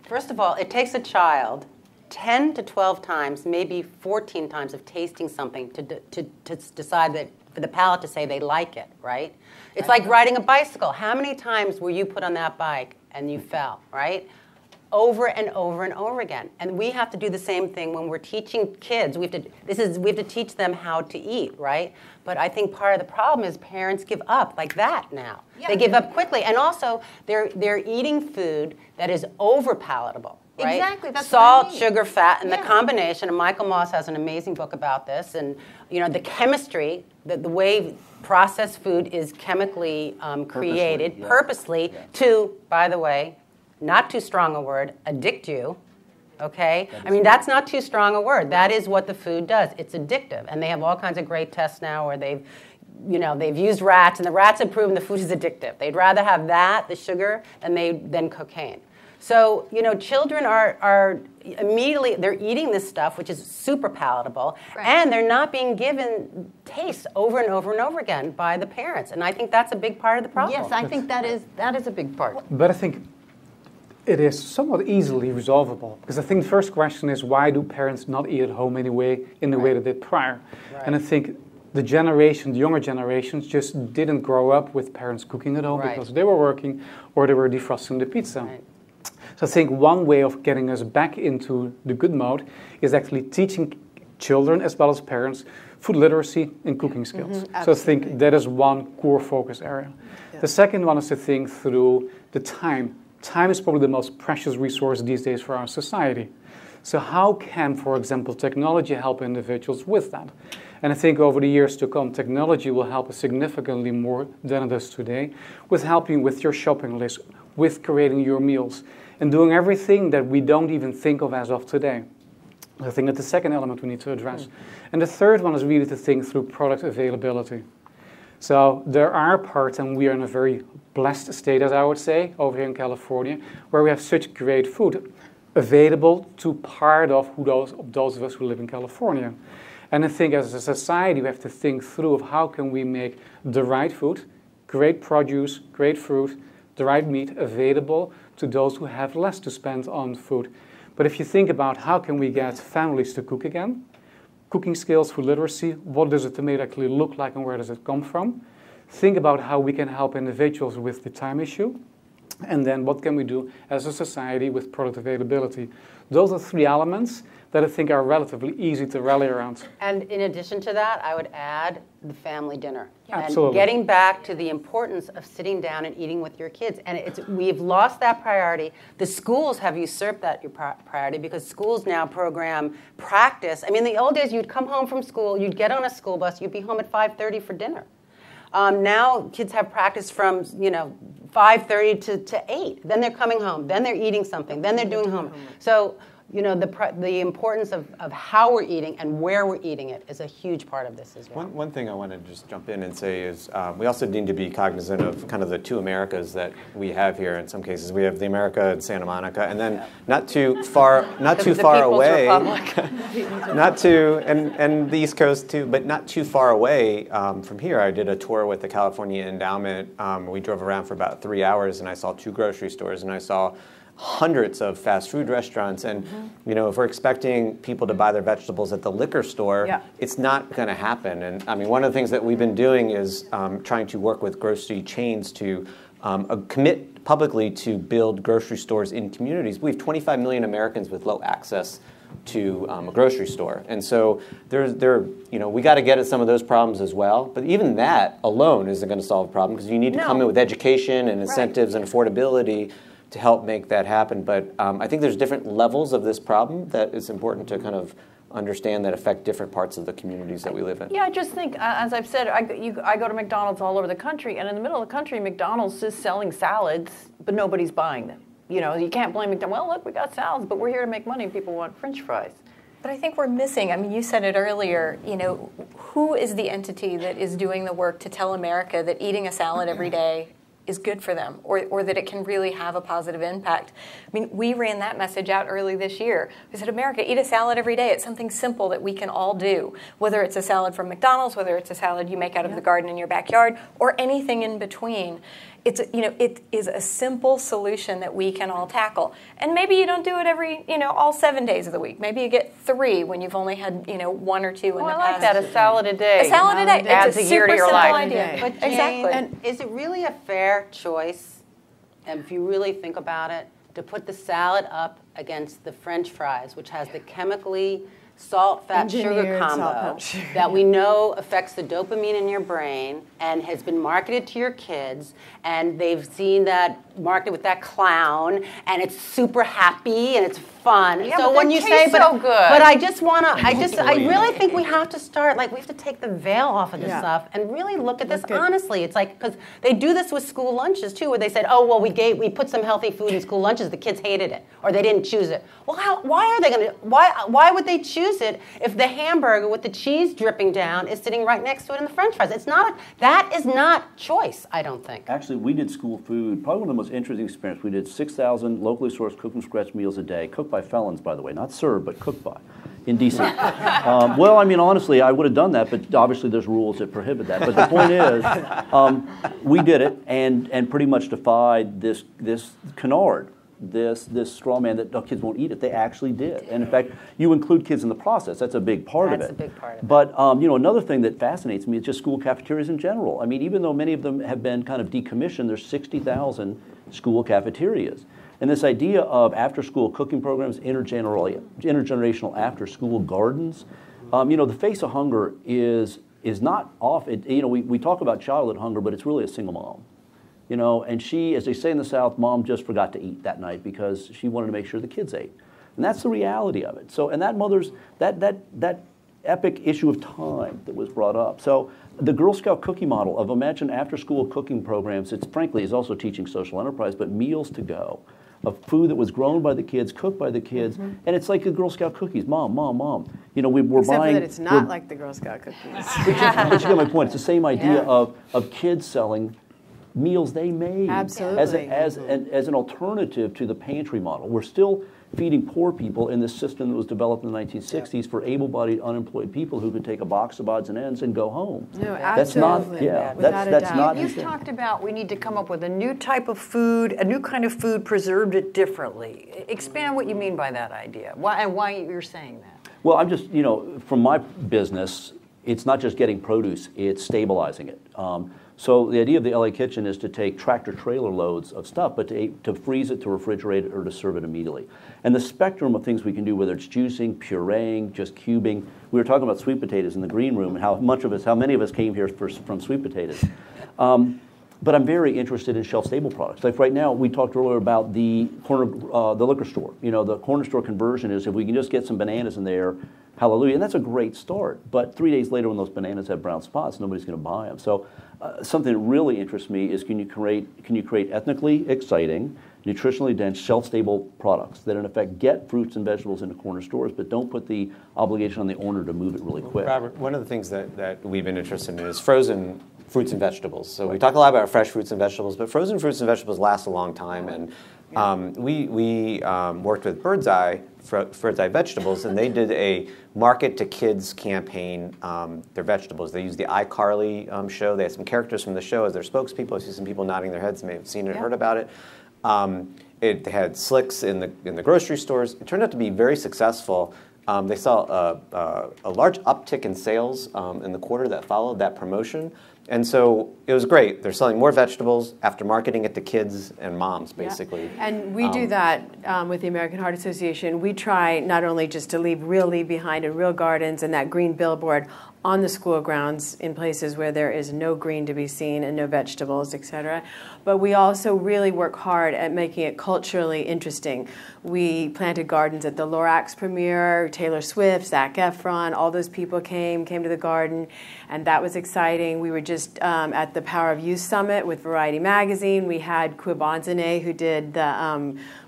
first of all, it takes a child 10 to 12 times, maybe 14 times of tasting something to decide that, for the palate to say they like it, right? It's like riding a bicycle. How many times were you put on that bike and you fell, right? Over and over and over again. And we have to do the same thing when we're teaching kids. We have to teach them how to eat, right? But I think part of the problem is parents give up like that now. Yeah. They give up quickly. And also, they're eating food that is over-palatable. Right? Exactly. That's salt, what I mean. sugar, fat, and the combination. And Michael Moss has an amazing book about this. And the chemistry, the way processed food is chemically created purposely to, by the way, not too strong a word, addict you. Okay? I mean, that's not too strong a word. That is what the food does. It's addictive. And they have all kinds of great tests now where they've used rats, and the rats have proven the food is addictive. They'd rather have that, the sugar, than cocaine. So, children are immediately, they're eating this stuff, which is super palatable, and they're not being given taste over and over and over again by the parents. And I think that's a big part of the problem. Yes, I think that is a big part. But I think it is somewhat easily resolvable, because I think the first question is, why do parents not eat at home anyway in the way they did prior? Right. And I think the younger generations just didn't grow up with parents cooking at home because they were working or they were defrosting the pizza. Right. So I think one way of getting us back into the good mode is actually teaching children as well as parents food literacy and cooking skills. Mm-hmm, so I think that is one core focus area. Yeah. The second one is to think through the time. Time is probably the most precious resource these days for our society. So how can, for example, technology help individuals with that? And I think over the years to come, technology will help us significantly more than it does today with helping with your shopping list, with creating your meals, and doing everything that we don't even think of as of today. I think that's the second element we need to address. And the third one is really to think through product availability. So there are parts, and we are in a very blessed state, as I would say, over here in California, where we have such great food available to part of those of us who live in California. And I think as a society, we have to think through of how can we make the right food, great produce, great fruit, the right meat available to those who have less to spend on food. But if you think about how can we get families to cook again, cooking skills, food literacy, what does a tomato actually look like and where does it come from? Think about how we can help individuals with the time issue. And then what can we do as a society with product availability? Those are three elements that I think are relatively easy to rally around. And in addition to that, I would add the family dinner. Absolutely. And getting back to the importance of sitting down and eating with your kids. And we've lost that priority. The schools have usurped that priority because schools now program practice. I mean, in the old days, you'd come home from school, you'd get on a school bus, you'd be home at 5:30 for dinner. Now kids have practice from 5:30 to 8. Then they're coming home. Then they're eating something. Then they're doing homework. So the importance of how we're eating and where we're eating it is a huge part of this as well. One thing I want to just jump in and say is we also need to be cognizant of kind of the two Americas that we have here. In some cases, we have the America in Santa Monica, and then not too far away, and the East Coast too, but not too far away from here. I did a tour with the California Endowment. We drove around for about 3 hours, and I saw 2 grocery stores, and I saw hundreds of fast food restaurants, and if we're expecting people to buy their vegetables at the liquor store, it's not going to happen. And I mean, one of the things that we've been doing is trying to work with grocery chains to commit publicly to build grocery stores in communities. We have 25 million Americans with low access to a grocery store, and so we got to get at some of those problems as well. But even that alone isn't going to solve the problem because you need to come in with education and incentives and affordability to help make that happen. But I think there's different levels of this problem that it's important to kind of understand that affect different parts of the communities that we live in. Yeah, I just think, as I've said, I go to McDonald's all over the country, and in the middle of the country, McDonald's is selling salads, but nobody's buying them. You can't blame McDonald's. Well, look, we got salads, but we're here to make money, and people want French fries. But I think we're missing, I mean, you said it earlier, who is the entity that is doing the work to tell America that eating a salad every day is good for them, or that it can really have a positive impact. I mean, we ran that message out early this year. We said, America, eat a salad every day. It's something simple that we can all do, whether it's a salad from McDonald's, whether it's a salad you make out of the garden in your backyard, or anything in between. It is a simple solution that we can all tackle. And maybe you don't do it all 7 days of the week. Maybe you get 3 when you've only had, 1 or 2 in the past. I like that, a salad a day. A salad a day. Adds It's a year to your life. Idea. But Jane, exactly. and is it really a fair choice, and if you really think about it, to put the salad up against the French fries, which has the chemically salt, fat, sugar combo that we know affects the dopamine in your brain and has been marketed to your kids, and they've seen that marketed with that clown, and it's super happy and it's fun. Yeah, so but when they you taste say, so good. but I just want to, I really think we have to start, we have to take the veil off of this stuff and really look at this honestly. It's because they do this with school lunches too, where they said, oh, well, we put some healthy food in school lunches, the kids hated it, or they didn't choose it. Well, why would they choose it if the hamburger with the cheese dripping down is sitting right next to it in the French fries? That is not choice, I don't think. Actually, we did school food, probably one of the most interesting experiences. We did 6,000 locally sourced cook from scratch meals a day, cooked by felons, by the way, not served, but cooked by, in D.C. Well, I mean, honestly, I would have done that, but obviously there's rules that prohibit that. But the point is, we did it and pretty much defied this canard, this straw man that kids won't eat it. They actually did. And in fact, you include kids in the process. That's a big part of it. That's a big part of it. But another thing that fascinates me is just school cafeterias in general. I mean, even though many of them have been kind of decommissioned, there's 60,000 school cafeterias. And this idea of after-school cooking programs, intergenerational after-school gardens, the face of hunger is not off. We talk about childhood hunger, but it's really a single mom. And she, as they say in the South, mom just forgot to eat that night because she wanted to make sure the kids ate. And that's the reality of it. So, and that mother's, that epic issue of time that was brought up. So the Girl Scout cookie model of imagine after-school cooking programs, it's frankly is also teaching social enterprise, but meals to go. of food that was grown by the kids, cooked by the kids, and it's like a Girl Scout cookies. Mom, mom, mom. You know, we're Except buying. for that it's not like the Girl Scout cookies. But you get my point. It's the same idea of kids selling meals they made Absolutely. as an alternative to the pantry model. We're still feeding poor people in this system that was developed in the 1960s for able-bodied, unemployed people who could take a box of odds and ends and go home. No, That's not, absolutely. that's not. You've talked about we need to come up with a new type of food, a new kind of food, preserved it differently. Expand what you mean by that idea, why you're saying that. Well, I'm just, you know, from my business, it's not just getting produce, it's stabilizing it. So the idea of the LA Kitchen is to take tractor-trailer loads of stuff, but to freeze it, to refrigerate it, or to serve it immediately. And the spectrum of things we can do, whether it's juicing, pureeing, just cubing. We were talking about sweet potatoes in the green room and how many of us came here from sweet potatoes. But I'm very interested in shelf-stable products. Like right now, we talked earlier about the liquor store. You know, the corner store conversion is if we can just get some bananas in there, hallelujah, and that's a great start. But 3 days later, when those bananas have brown spots, nobody's going to buy them. So something that really interests me is can you create ethnically exciting, nutritionally dense, shelf-stable products that in effect get fruits and vegetables into corner stores, but don't put the obligation on the owner to move it really quick. Robert, one of the things that we've been interested in is frozen fruits and vegetables. So we talk a lot about fresh fruits and vegetables, but frozen fruits and vegetables last a long time. And we worked with Bird's Eye Vegetables, and they did a market to kids campaign. Their vegetables. They used the iCarly show. They had some characters from the show as their spokespeople. I see some people nodding their heads, may have seen it, heard about it. It had slicks in the grocery stores. It turned out to be very successful. They saw a large uptick in sales in the quarter that followed that promotion. And so it was great. They're selling more vegetables after marketing it to kids and moms, basically. Yeah. And we do that with the American Heart Association. We try not only just to leave behind in real gardens and that green billboard on the school grounds in places where there is no green to be seen and no vegetables, etc. But we also really work hard at making it culturally interesting. We planted gardens at the Lorax premiere, Taylor Swift, Zac Efron, all those people came to the garden, and that was exciting. We were just at the Power of Youth Summit with Variety Magazine. We had Quibonzane, who did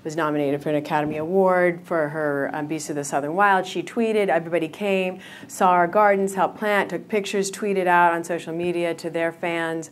was nominated for an Academy Award for her Beasts of the Southern Wild. She tweeted, everybody came, saw our gardens, helped plant, took pictures, tweeted out on social media to their fans.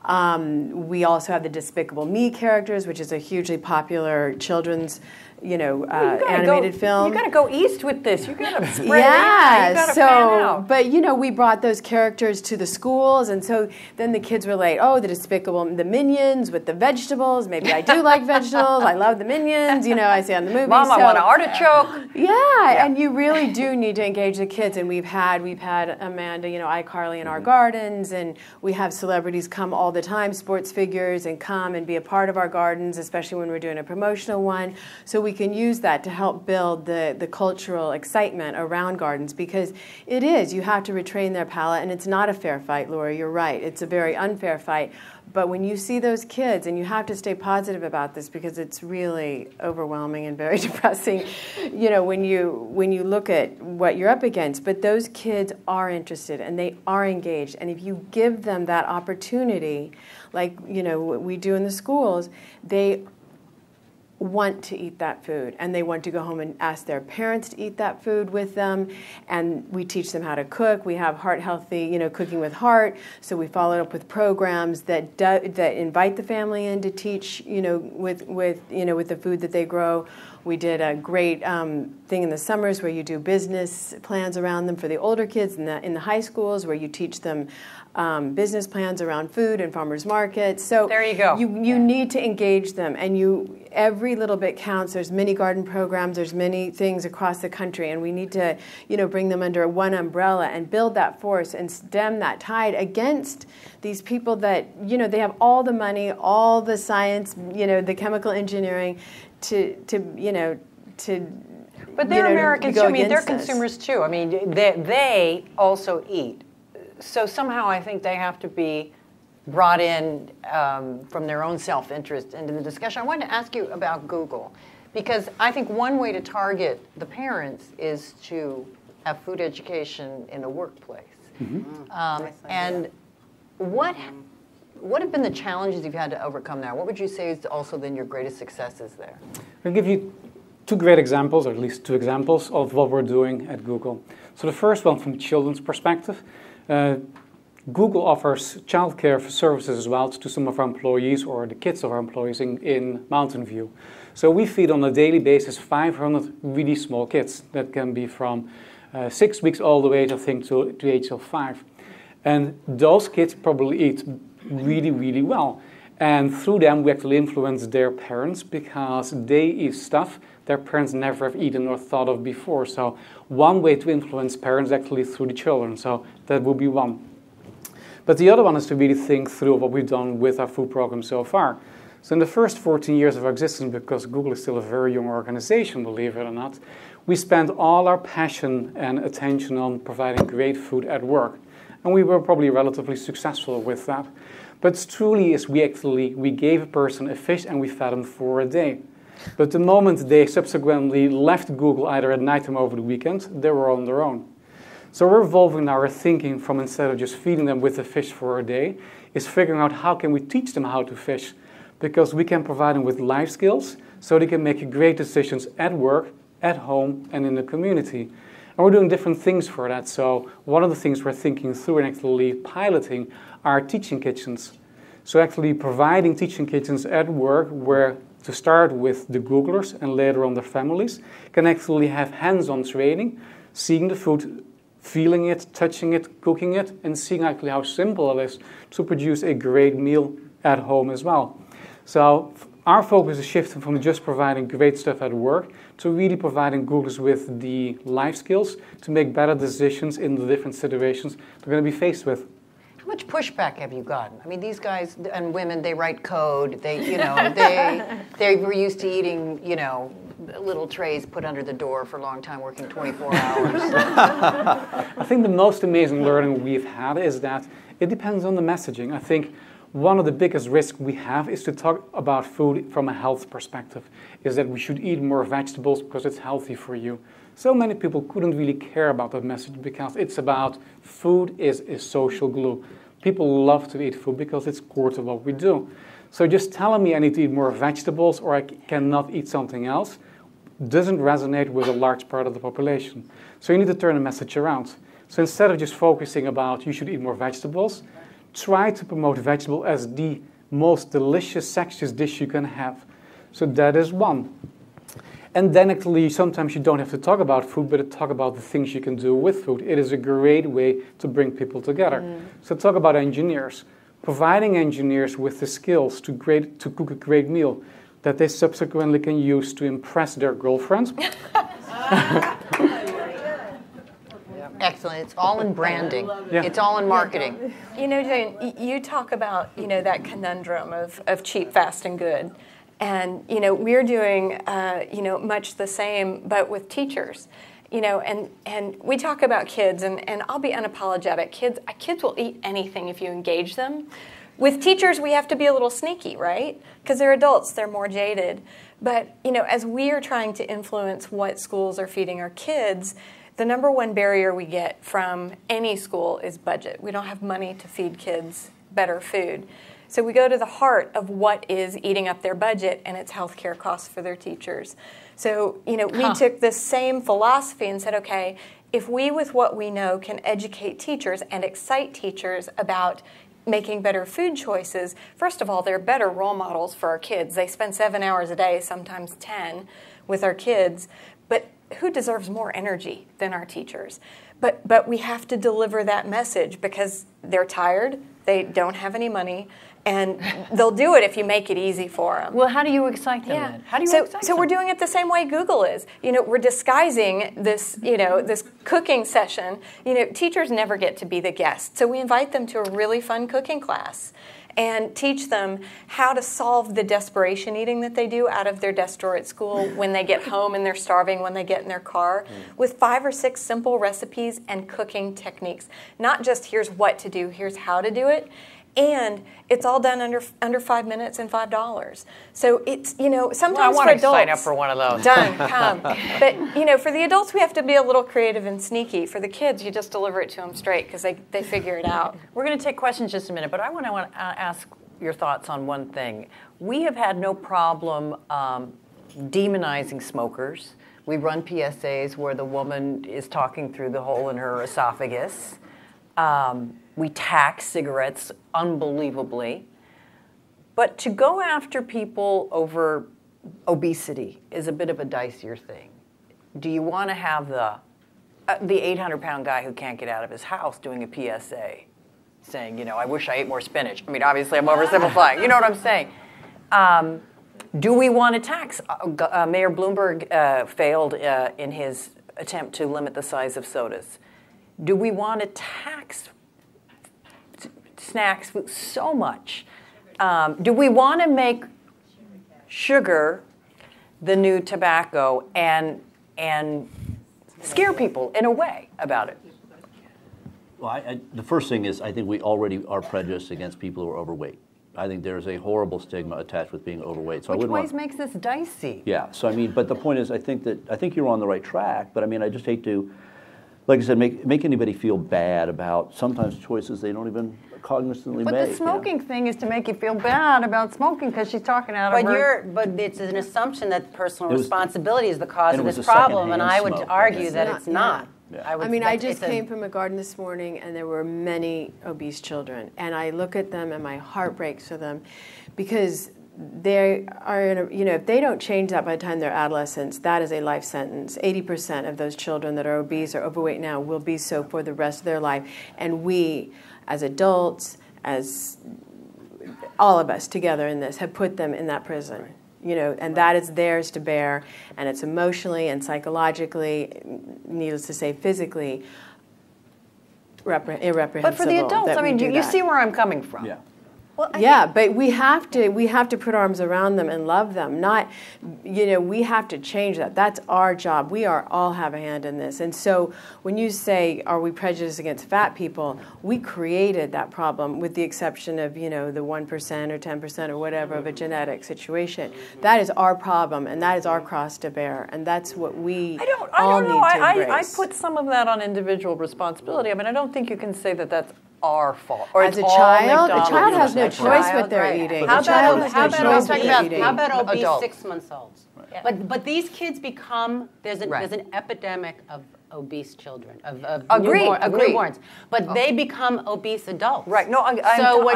We also have the Despicable Me characters, which is a hugely popular children's animated film. You got to go east with this. You got to spread it out. You got to fan out. But we brought those characters to the schools, and so then the kids were like, "Oh, the Minions with the vegetables. Maybe I do like vegetables. I love the Minions. I see on the movie. Mom, I want an artichoke." Yeah, and you really do need to engage the kids. And we've had Amanda, iCarly in our gardens, and we have celebrities come all the time, sports figures, and come and be a part of our gardens, especially when we're doing a promotional one. So we can use that to help build the cultural excitement around gardens, because it is, you have to retrain their palate, and it's not a fair fight, Laurie, you're right. It's a very unfair fight. But when you see those kids, and you have to stay positive about this because it's really overwhelming and very depressing, when you look at what you're up against. But those kids are interested and they are engaged. And if you give them that opportunity, like what we do in the schools, they want to eat that food, and they want to go home and ask their parents to eat that food with them, and we teach them how to cook. We have Heart Healthy, Cooking with Heart, so we follow it up with programs that invite the family in to teach, with the food that they grow. We did a great thing in the summers where you do business plans around them for the older kids in the high schools, where you teach them business plans around food and farmers markets. So there you go. You need to engage them, and every little bit counts. There's many garden programs. There's many things across the country, and we need to bring them under one umbrella and build that force and stem that tide against these people that they have all the money, all the science, the chemical engineering But they're Americans too. I mean, they're consumers too. I mean, they also eat. So somehow I think they have to be brought in from their own self-interest into the discussion. I wanted to ask you about Google, because I think one way to target the parents is to have food education in the workplace. Mm-hmm. And what have been the challenges you've had to overcome there? What would you say is also then your greatest successes there? I'll give you two great examples, or at least two examples, of what we're doing at Google. So the first one from children's perspective. Google offers childcare services as well to some of our employees or the kids of our employees in Mountain View. So we feed on a daily basis 500 really small kids that can be from 6 weeks all the way, I think, to the age of 5. And those kids probably eat really, really well. And through them, we actually influence their parents because they eat stuff their parents never have eaten or thought of before. So one way to influence parents actually through the children. So that would be one. But the other one is to really think through what we've done with our food program so far. So in the first 14 years of our existence, because Google is still a very young organization, believe it or not, we spent all our passion and attention on providing great food at work. And we were probably relatively successful with that. But truly is we gave a person a fish and we fed them for a day. But the moment they subsequently left Google, either at night or over the weekend, they were on their own. So we're evolving our thinking from, instead of just feeding them with a fish for a day, is figuring out how can we teach them how to fish. Because we can provide them with life skills so they can make great decisions at work, at home, and in the community. And we're doing different things for that. So one of the things we're thinking through and actually piloting are teaching kitchens. So actually providing teaching kitchens at work where, to start with the Googlers and later on their families, can actually have hands-on training, seeing the food, feeling it, touching it, cooking it, and seeing actually how simple it is to produce a great meal at home as well. So our focus is shifting from just providing great stuff at work to really providing Googlers with the life skills to make better decisions in the different situations they're going to be faced with. How much pushback have you gotten? I mean, these guys and women, they write code. They were used to eating, little trays put under the door for a long time, working 24 hours. I think the most amazing learning we've had is that it depends on the messaging. I think one of the biggest risks we have is to talk about food from a health perspective, is that we should eat more vegetables because it's healthy for you. So many people couldn't really care about that message because it's about food is a social glue. People love to eat food because it's core to what we do. So just telling me I need to eat more vegetables or I cannot eat something else doesn't resonate with a large part of the population. So you need to turn the message around. So instead of just focusing about you should eat more vegetables, try to promote vegetable as the most delicious, sexiest dish you can have. So that is one. And then actually, sometimes you don't have to talk about food, but talk about the things you can do with food. It is a great way to bring people together. So talk about engineers. Providing engineers with the skills to cook a great meal that they subsequently can use to impress their girlfriends. Excellent. It's all in branding. Yeah. It's all in marketing. Jane, you talk about, that conundrum of cheap, fast, and good. And, we're doing, much the same, but with teachers. And we talk about kids, and I'll be unapologetic. Kids will eat anything if you engage them. With teachers, we have to be a little sneaky, right? Because they're adults, they're more jaded. But, as we are trying to influence what schools are feeding our kids, the number one barrier we get from any school is budget. We don't have money to feed kids better food. So we go to the heart of what is eating up their budget, and it's healthcare costs for their teachers. So, we took this same philosophy and said, okay, if we, with what we know, can educate teachers and excite teachers about making better food choices, first of all, they're better role models for our kids. They spend 7 hours a day, sometimes 10, with our kids. But who deserves more energy than our teachers? But we have to deliver that message because they're tired, they don't have any money, and they'll do it if you make it easy for them. Well, how do you excite them then? How do you excite them? So we're doing it the same way Google is. We're disguising this, this cooking session. Teachers never get to be the guest. So we invite them to a really fun cooking class and teach them how to solve the desperation eating that they do out of their desk drawer at school when they get home and they're starving when they get in their car, with 5 or 6 simple recipes and cooking techniques. Not just here's what to do, here's how to do it. And it's all done under 5 minutes and $5. So it's, you know, sometimes I for want to adults, sign up for one of those. Done, come. But, you know, for the adults, we have to be a little creative and sneaky. For the kids, you just deliver it to them straight because they figure it out. We're going to take questions just a minute, but I want to ask your thoughts on one thing. We have had no problem demonizing smokers. We run PSAs where the woman is talking through the hole in her esophagus. We tax cigarettes unbelievably. But to go after people over obesity is a bit of a dicier thing. Do you want to have the 800-pound guy who can't get out of his house doing a PSA saying, you know, I wish I ate more spinach? I mean, obviously I'm oversimplifying. You know what I'm saying? Do we want to tax? Mayor Bloomberg failed in his attempt to limit the size of sodas. Do we want to tax snacks so much? Do we want to make sugar the new tobacco and scare people in a way about it? Well, the first thing is I think we already are prejudiced against people who are overweight. I think there's a horrible stigma attached with being overweight. So Which makes this dicey? Yeah. So I mean, but the point is, I think you're on the right track. But I mean, I just hate to, like I said, make anybody feel bad about sometimes choices they don't even cognizantly make. But the smoking thing is to make you feel bad about smoking because she's talking out of her. But it's an assumption that personal responsibility is the cause of was this a problem, and secondhand I would smoke. argue that it's not. Yeah. I just came from a garden this morning, and there were many obese children, and I look at them, and my heart breaks for them, because they are in a, you know, if they don't change that by the time they're adolescents, that is a life sentence. 80% of those children that are obese or overweight now will be so for the rest of their life, and we, as adults, as all of us together in this, have put them in that prison. You know, and that is theirs to bear, and it's emotionally and psychologically, needless to say, physically, irreprehensible. But for the adults, I mean, you see where I'm coming from. Yeah. Well, but we have to put arms around them and love them. Not, you know, we have to change that. That's our job. We all have a hand in this. And so when you say, are we prejudiced against fat people? We created that problem, with the exception of, you know, the 1% or 10% or whatever of a genetic situation. That is our problem, and that is our cross to bear, and that's what we all need to embrace. I put some of that on individual responsibility. I mean, I don't think you can say that that's our fault. Or as a child has no choice what they're eating. How about obese adult. 6-month-olds? Right. But these kids become, there's an epidemic of obese children, of newborns. But they become obese adults. Right. No, I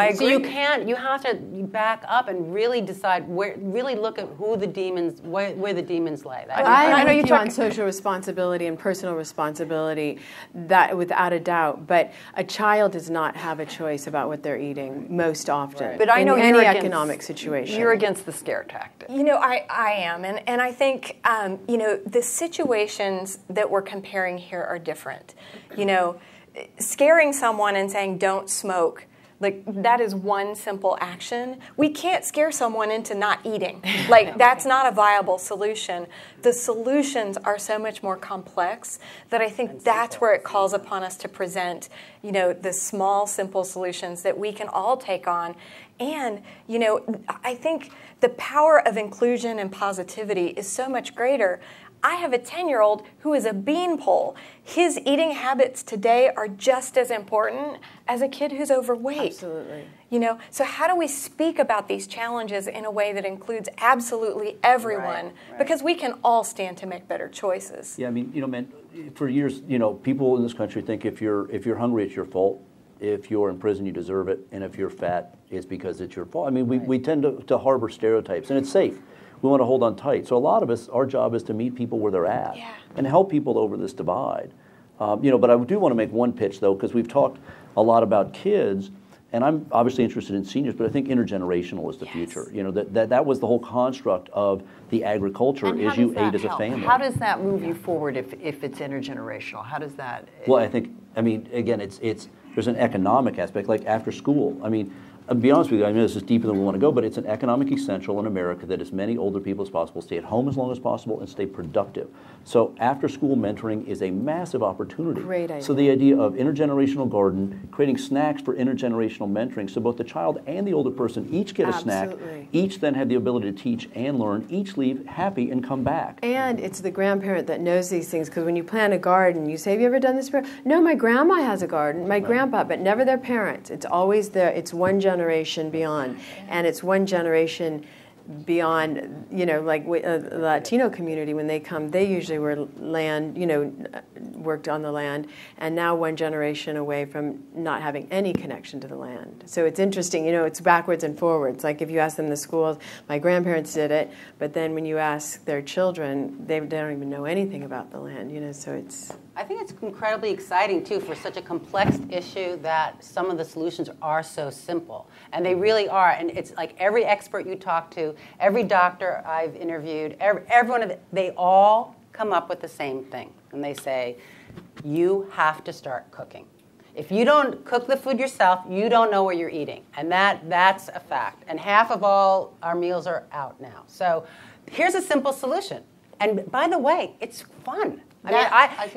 agree. So you have to back up and really decide really look at who the demons, where the demons lay. I know you on social responsibility and personal responsibility, that without a doubt. But a child does not have a choice about what they're eating most often. Right. But I know in any economic situation. You're against the scare tactic. You know, I am, and I think you know, the situations that we're comparing here are different. You know, scaring someone and saying don't smoke, like that is one simple action. We can't scare someone into not eating. Like that's not a viable solution. The solutions are so much more complex that I think that's where it calls upon us to present, you know, the small, simple solutions that we can all take on. And, you know, I think the power of inclusion and positivity is so much greater. I have a 10-year-old who is a beanpole. His eating habits today are just as important as a kid who's overweight. Absolutely. You know, so how do we speak about these challenges in a way that includes absolutely everyone? Right. Because we can all stand to make better choices. Yeah, I mean, you know, man, for years, you know, people in this country think if you're hungry, it's your fault. If you're in prison, you deserve it. And if you're fat, it's because it's your fault. I mean, we tend to harbor stereotypes, and it's safe. We want to hold on tight. So a lot of us, our job is to meet people where they're at and help people over this divide. You know, but I do want to make one pitch, though, because we've talked a lot about kids, and I'm obviously interested in seniors, but I think intergenerational is the future. You know, that was the whole construct of the agriculture, is you ate as a family. How does that move you forward if it's intergenerational? How does that? Well, I mean, again, it's there's an economic aspect, like after school. I mean, I'll be honest with you, I know this is deeper than we want to go, but it's an economic essential in America that as many older people as possible stay at home as long as possible and stay productive. So after school mentoring is a massive opportunity. Great idea. So the idea of intergenerational garden, creating snacks for intergenerational mentoring, so both the child and the older person each get a snack, each then have the ability to teach and learn, each leave happy and come back. And it's the grandparent that knows these things, because when you plant a garden, you say, have you ever done this before? No, my grandma has a garden, my grandpa, but never their parents. It's always it's one generation beyond, and it's one generation beyond, like the Latino community, when they come, they usually were worked on the land, and now one generation away from not having any connection to the land. So it's interesting, it's backwards and forwards. Like if you ask them the schools, my grandparents did it, but then when you ask their children, they don't even know anything about the land, so it's... I think it's incredibly exciting, too, for such a complex issue that some of the solutions are so simple. And they really are. And it's like every expert you talk to, every doctor I've interviewed, everyone of it, they all come up with the same thing. And they say, you have to start cooking. If you don't cook the food yourself, you don't know what you're eating. And that's a fact. And half of all our meals are out now. So here's a simple solution. And by the way, it's fun. I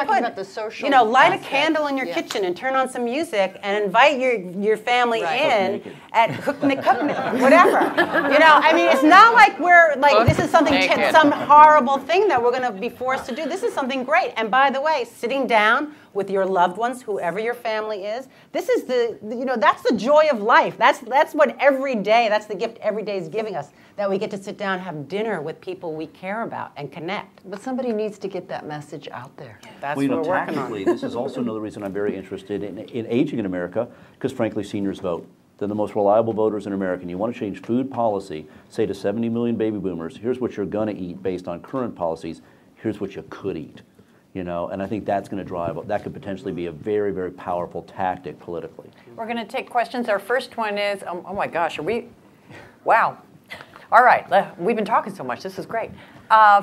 put about the social light aspect. a candle in your kitchen and turn on some music and invite your family in at cook whatever. It's not like we're like this is something some horrible thing that we're going to be forced to do. This is something great. And by the way, sitting down with your loved ones, whoever your family is, this is that's the joy of life. That's what every day. That's the gift every day is giving us. That we get to sit down and have dinner with people we care about and connect. But somebody needs to get that message out there. That's what we're working on. This is also another reason I'm very interested in aging in America, because frankly, seniors vote. They're the most reliable voters in America. And you want to change food policy, say to 70 million baby boomers, here's what you're going to eat based on current policies, here's what you could eat. And I think that's going to that could potentially be a very, very powerful tactic politically. We're going to take questions. Our first one is, oh my gosh, wow. All right, we've been talking so much. This is great.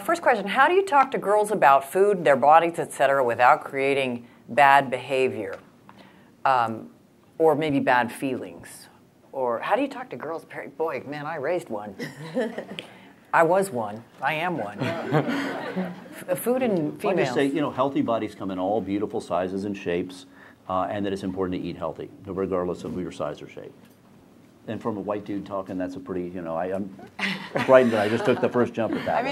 First question, how do you talk to girls about food, their bodies, etc., without creating bad behavior or maybe bad feelings? Or how do you talk to girls? Boy, man, I raised one. I was one. I am one. Food and females. I just say, healthy bodies come in all beautiful sizes and shapes, and that it's important to eat healthy, regardless of your size or shape. And from a white dude talking, that's a pretty, I'm frightened that I just took the first jump at that.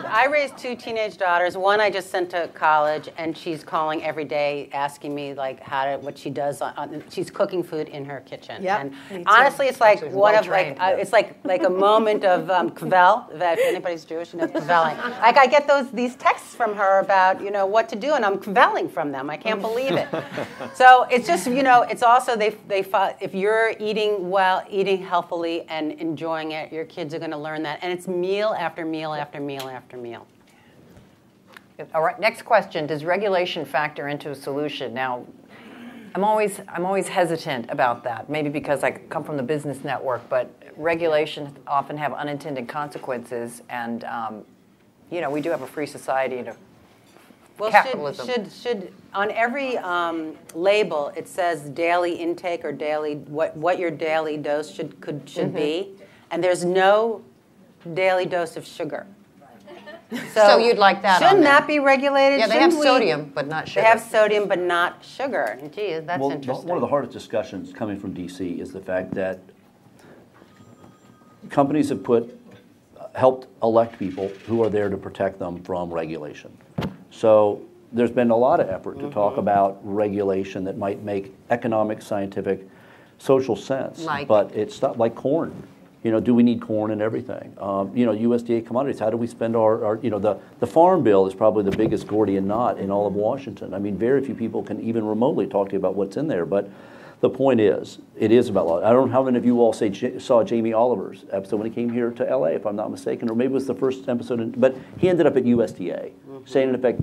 I raised two teenage daughters. One I just sent to college, and she's calling every day, asking me like what she does. She's cooking food in her kitchen. Yep, and honestly, it's like it's like a moment of kvel. If anybody's Jewish, kveling. Like I get these texts from her about what to do, and I'm kveling from them. I can't believe it. So it's just it's also if you're eating well, eating healthfully and enjoying it, your kids are going to learn that. And it's meal after meal after meal after meal. All right, next question. Does regulation factor into a solution? Now, I'm always hesitant about that, maybe because I come from the business network, but regulations often have unintended consequences, and we do have a free society and capitalism. Should on every label it says daily intake or daily what your daily dose should be, and there's no daily dose of sugar. So you'd like that? Shouldn't that be regulated? Yeah, they have sodium, but not sugar. They have sodium, but not sugar. Gee, that's interesting. One of the hardest discussions coming from D.C. is the fact that companies have helped elect people who are there to protect them from regulation. So there's been a lot of effort to talk about regulation that might make economic, scientific, social sense. But it's not like corn. Do we need corn and everything? USDA commodities, how do we spend the farm bill is probably the biggest Gordian knot in all of Washington. I mean, very few people can even remotely talk to you about what's in there. But the point is, it is about law. I don't know how many of you all saw Jamie Oliver's episode when he came here to LA, if I'm not mistaken, or maybe it was the first episode, but he ended up at USDA, saying in effect,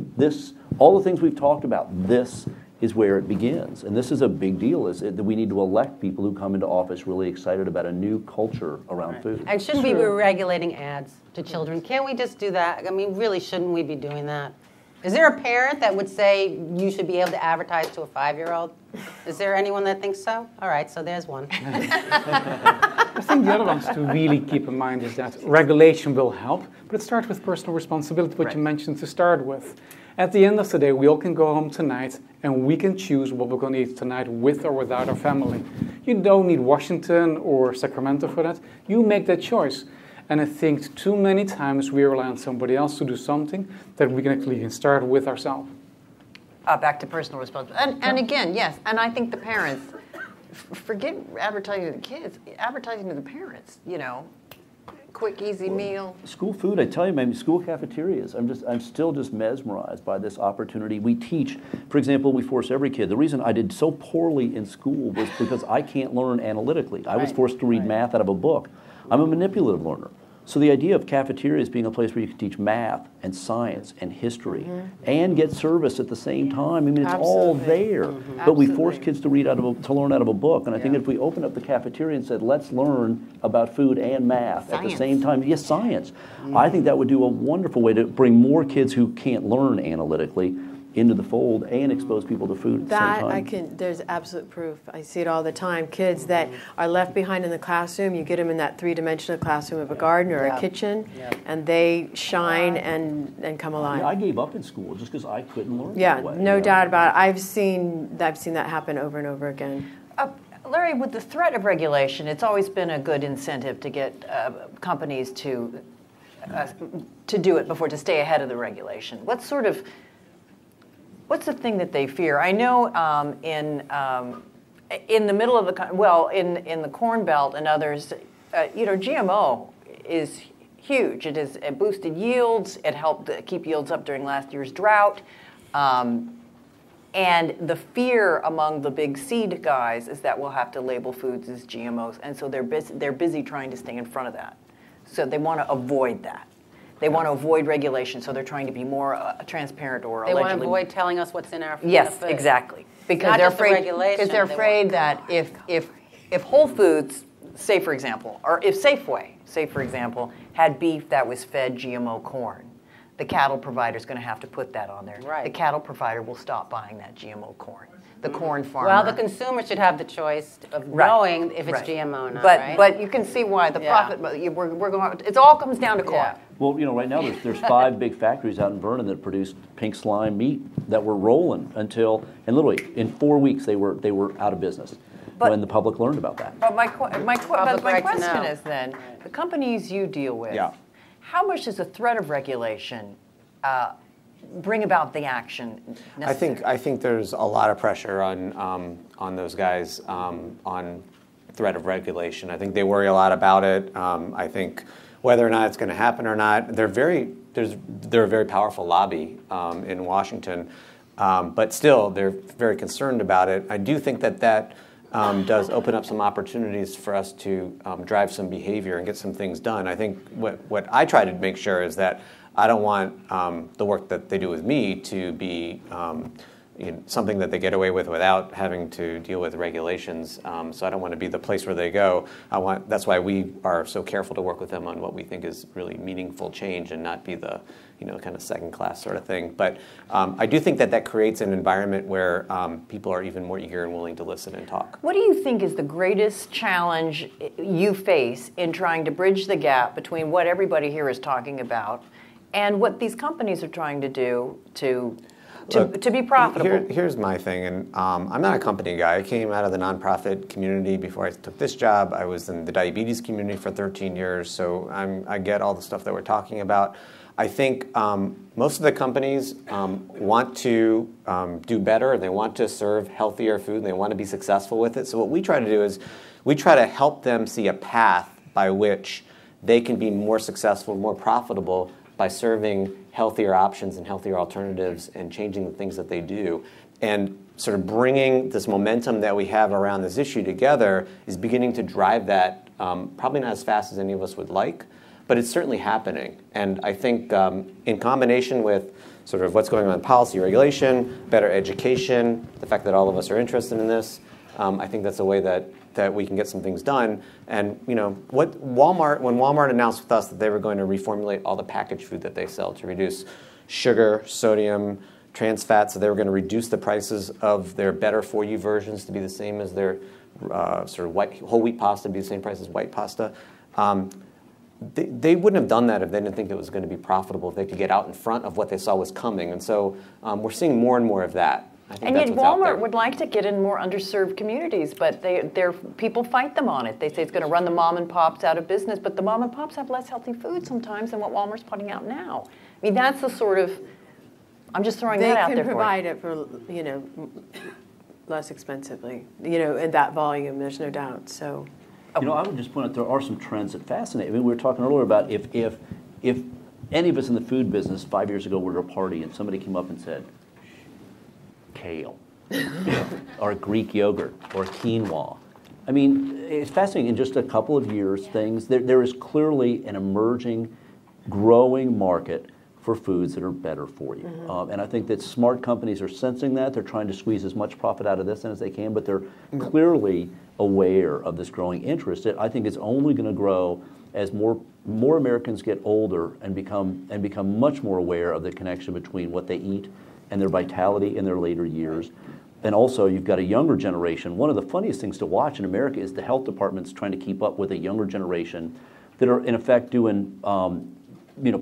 all the things we've talked about, this is where it begins. And this is a big deal, is that we need to elect people who come into office really excited about a new culture around food. And shouldn't we be regulating ads to children? Can't we just do that? I mean, really, shouldn't we be doing that? Is there a parent that would say you should be able to advertise to a 5-year-old? Is there anyone that thinks so? All right, so there's one. I think the other ones to really keep in mind is that regulation will help, but it starts with personal responsibility, what you mentioned to start with. At the end of the day, we all can go home tonight and we can choose what we're going to eat tonight with or without our family. You don't need Washington or Sacramento for that. You make that choice. And I think too many times we rely on somebody else to do something that we can actually start with ourselves. Back to personal responsibility. And again, yes, and I think the parents, forget advertising to the kids, advertising to the parents, you know, quick, easy meal. School food, I tell you, man, school cafeterias, I'm still just mesmerized by this opportunity. We teach, for example, we force every kid. The reason I did so poorly in school was because I can't learn analytically. I was forced to read math out of a book. I'm a manipulative learner. So the idea of cafeterias being a place where you can teach math and science and history and get service at the same time, I mean, it's all there. But we force kids to learn out of a book. And I think if we opened up the cafeteria and said, let's learn about food and math at the same time, yes, science. I think that would do a wonderful way to bring more kids who can't learn analytically into the fold and expose people to food at the same time. There's absolute proof. I see it all the time. Kids that are left behind in the classroom, you get them in that three-dimensional classroom of a garden or a kitchen, and they shine and come alive. Yeah, I gave up in school just because I couldn't learn that way. No doubt about it. I've seen that happen over and over again. Larry, with the threat of regulation, it's always been a good incentive to get companies to do it to stay ahead of the regulation. What's the thing that they fear? I know in the middle of in the Corn Belt and others, GMO is huge. It has boosted yields. It helped keep yields up during last year's drought. And the fear among the big seed guys is that we'll have to label foods as GMOs, and so they're busy trying to stay in front of that. So they want to avoid that. They want to avoid regulation, so they're trying to be more transparent or allegedly. They want to avoid telling us what's in our food. Yes, exactly. Because they're afraid that if Whole Foods, say for example, or if Safeway, say for example, had beef that was fed GMO corn, the cattle provider is going to have to put that on there. Right. The cattle provider will stop buying that GMO corn. The corn farmer. Well, the consumer should have the choice of knowing if it's GMO or not. But you can see why the profit. We're going. It all comes down to corn. Yeah. Well, right now there's 5 big factories out in Vernon that produce pink slime meat that were rolling and literally in 4 weeks they were out of business when the public learned about that. But my question is then, the companies you deal with, how much does the threat of regulation bring about the action necessary? I think there's a lot of pressure on those guys on threat of regulation. I think they worry a lot about it. I think whether or not it's going to happen or not, they're a very powerful lobby in Washington, but still they're very concerned about it. I do think that does open up some opportunities for us to drive some behavior and get some things done. I think what I try to make sure is that I don't want the work that they do with me to be something that they get away with without having to deal with regulations. So I don't want to be the place where they go. That's why we are so careful to work with them on what we think is really meaningful change and not be the kind of second-class sort of thing. But I do think that creates an environment where people are even more eager and willing to listen and talk. What do you think is the greatest challenge you face in trying to bridge the gap between what everybody here is talking about and what these companies are trying to do to be profitable? Here's my thing, and I'm not a company guy. I came out of the nonprofit community before I took this job. I was in the diabetes community for 13 years, so I get all the stuff that we're talking about. I think most of the companies want to do better. They want to serve healthier food, and they want to be successful with it. So what we try to do is we try to help them see a path by which they can be more successful, more profitable by serving healthier options and healthier alternatives and changing the things that they do. And sort of bringing this momentum that we have around this issue together is beginning to drive that, probably not as fast as any of us would like, but it's certainly happening. And I think in combination with sort of what's going on in policy regulation, better education, the fact that all of us are interested in this, I think that's a way that we can get some things done. And when Walmart announced with us that they were going to reformulate all the packaged food that they sell to reduce sugar, sodium, trans fats. So they were going to reduce the prices of their better for you versions to be the same as their sort of whole wheat pasta to be the same price as white pasta. They wouldn't have done that if they didn't think it was going to be profitable, if they could get out in front of what they saw was coming. And so we're seeing more and more of that. And yet Walmart would like to get in more underserved communities, but people fight them on it. They say it's going to run the mom and pops out of business, but the mom and pops have less healthy food sometimes than what Walmart's putting out now. I mean, that's the sort of, I'm just throwing that out there for you. They can provide it for, less expensively, in that volume, there's no doubt, so. I would just point out there are some trends that fascinate. I mean, we were talking earlier about if any of us in the food business 5 years ago were at a party and somebody came up and said, kale, or Greek yogurt, or quinoa. I mean, it's fascinating. In just a couple of years, there is clearly an emerging, growing market for foods that are better for you. And I think that smart companies are sensing that. They're trying to squeeze as much profit out of this as they can, but they're clearly aware of this growing interest. I think it's only going to grow as more Americans get older and become much more aware of the connection between what they eat and their vitality in their later years. And also, you've got a younger generation. One of the funniest things to watch in America is the health departments trying to keep up with a younger generation that are, in effect, doing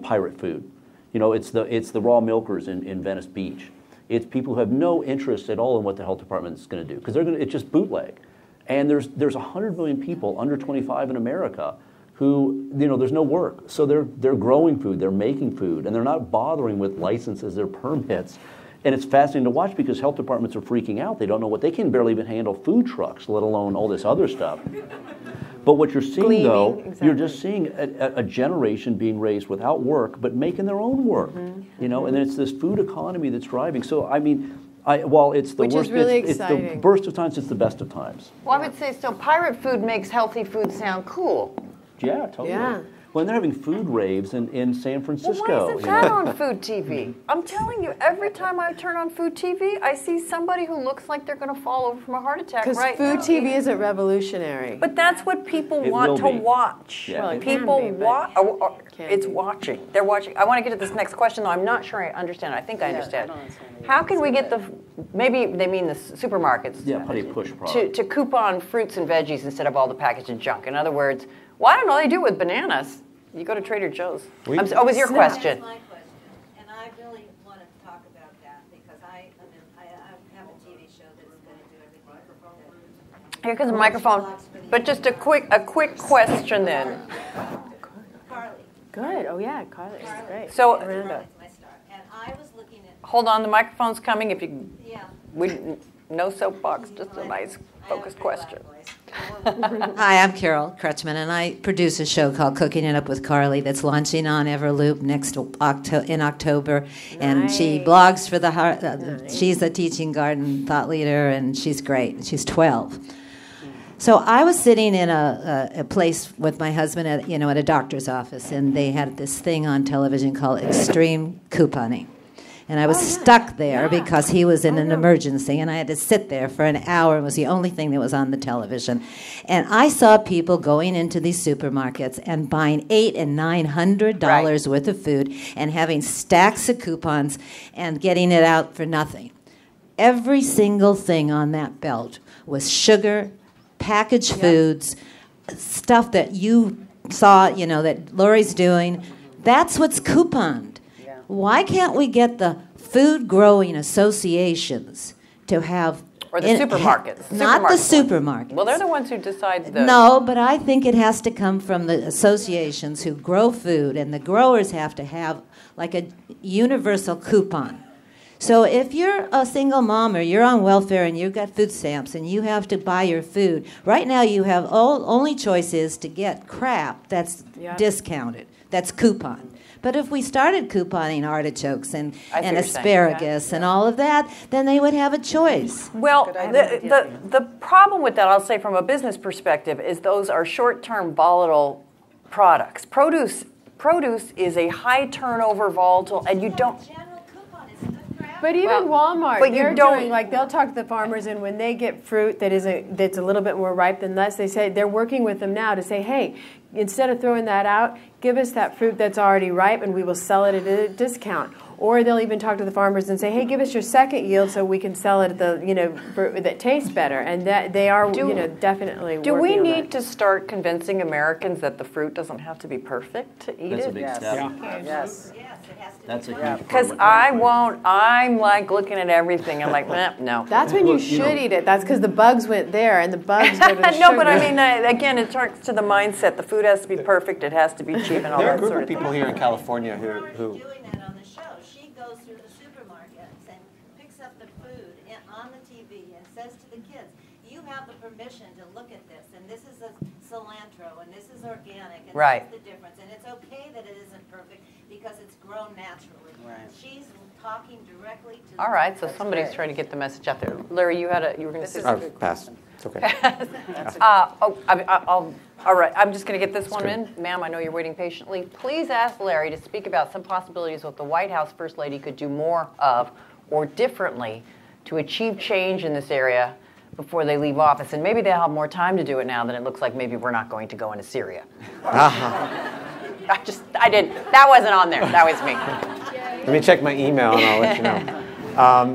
pirate food. It's the raw milkers in Venice Beach. It's people who have no interest at all in what the health department is going to do because it's just bootleg. And there's 100 million people under 25 in America who, there's no work. So they're growing food, they're making food, and they're not bothering with licenses or permits. And it's fascinating to watch because health departments are freaking out. They don't know they can barely even handle food trucks, let alone all this other stuff. But what you're seeing, you're just seeing a generation being raised without work, but making their own work. And it's this food economy that's driving. So, I mean, while it's the worst, it's the worst of times, it's the best of times. Well, I would say so. Pirate food makes healthy food sound cool. Yeah, totally. Yeah. Well, they're having food raves in San Francisco. Well, why isn't that on food TV? I'm telling you, every time I turn on food TV, I see somebody who looks like they're going to fall over from a heart attack right now. Because food TV isn't revolutionary. But that's what people want to watch. Yeah. Well, people watch. It's watching. They're watching. I want to get to this next question, though. I'm not sure I understand. I think I understand. How can we get maybe they mean the supermarkets. Yeah, how do you push product? To coupon fruits and veggies instead of all the packaged junk. In other words, well, I don't know. They do it with bananas. You go to Trader Joe's. Was your question? That's my question, and I really want to talk about that because I have a TV show that's going to do everything. Here comes a microphone. But just a quick question then. Carly. Good. Oh yeah, Carly. Great. So, Miranda. My star. And I was looking at. Hold on, the microphone's coming. If you. Yeah. No soapbox, just a nice focused question. Hi, I'm Carol Crutchman, and I produce a show called Cooking It Up with Carly that's launching on Everloop in October. Nice. And she blogs for she's a teaching garden thought leader, and she's great. She's 12. So I was sitting in a place with my husband at a doctor's office, and they had this thing on television called Extreme Couponing. And I was stuck there because he was in an emergency, and I had to sit there for an hour. It was the only thing that was on the television. And I saw people going into these supermarkets and buying $800 and $900 worth of food and having stacks of coupons and getting it out for nothing. Every single thing on that belt was sugar, packaged foods, stuff that you saw, that Laurie's doing. That's what's couponed. Why can't we get the food growing associations to have... Or the supermarkets. Not the supermarkets. Well, they're the ones who decide the... No, but I think it has to come from the associations who grow food, and the growers have to have like a universal coupon. So if you're a single mom or you're on welfare and you've got food stamps and you have to buy your food, right now you have only choice is to get crap that's discounted, that's coupon. But if we started couponing artichokes and asparagus and all of that, then they would have a choice. Well, the problem with that, I'll say from a business perspective, is those are short-term volatile products. Produce is a high turnover volatile, and you don't... But even Walmart, they'll talk to the farmers, and when they get fruit that's a little bit more ripe than less, they say they're working with them now to say, hey, instead of throwing that out, give us that fruit that's already ripe, and we will sell it at a discount. Or they'll even talk to the farmers and say, hey, give us your second yield so we can sell it at the, that tastes better. And that they are, definitely Do we working on need that. to start convincing Americans that the fruit doesn't have to be perfect to eat That's it? a big step. Yes. That's a huge Because I'm like looking at everything. I'm like, no. That's when you should eat it. That's because the bugs went there, and the bugs go to the No, sugar. but I mean, again, it talks to the mindset. The food has to be perfect. It has to be cheap and all There are that a group sort of of people thing. here in California who doing that on the show. She goes through the supermarkets and picks up the food on the TV and says to the kids, you have the permission to look at this, and this is a cilantro, and this is organic, and Right. this is the difference. And it's okay that it isn't perfect because it's grown naturally. Right. She's talking directly to All right, so somebody's trying to get the message out there. Larry, you were going to say something. pass. It's okay. All right, I'm just going to get this one in. Ma'am, I know you're waiting patiently. Please ask Larry to speak about some possibilities what the White House First Lady could do more of or differently to achieve change in this area before they leave office. And maybe they'll have more time to do it now than it looks like maybe we're not going to go into Syria. That wasn't on there. That was me. Let me check my email and I'll let you know.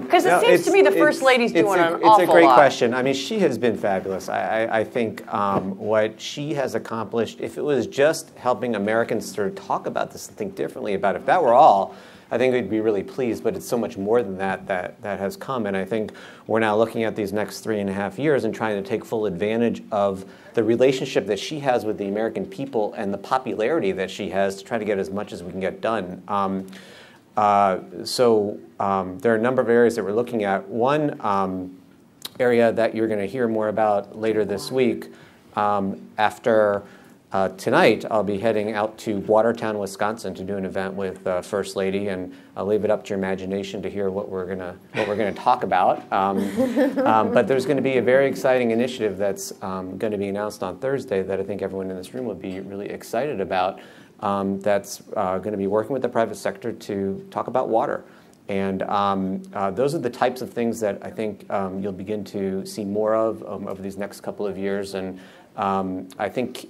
Because it seems to me the First Lady's doing an awful lot. It's a great question. I mean, she has been fabulous. I think what she has accomplished, if it was just helping Americans sort of talk about this and think differently about it, if that were all, I think we'd be really pleased, but it's so much more than that has come. And I think we're now looking at these next 3.5 years and trying to take full advantage of the relationship that she has with the American people and the popularity that she has to try to get as much as we can get done. So there are a number of areas that we're looking at. One area that you're going to hear more about later this week, after tonight, I'll be heading out to Watertown, Wisconsin, to do an event with First Lady, and I'll leave it up to your imagination to hear what we're gonna talk about. But there's going to be a very exciting initiative that's going to be announced on Thursday that I think everyone in this room would be really excited about. That's going to be working with the private sector to talk about water. And those are the types of things that I think you'll begin to see more of over these next couple of years. And I think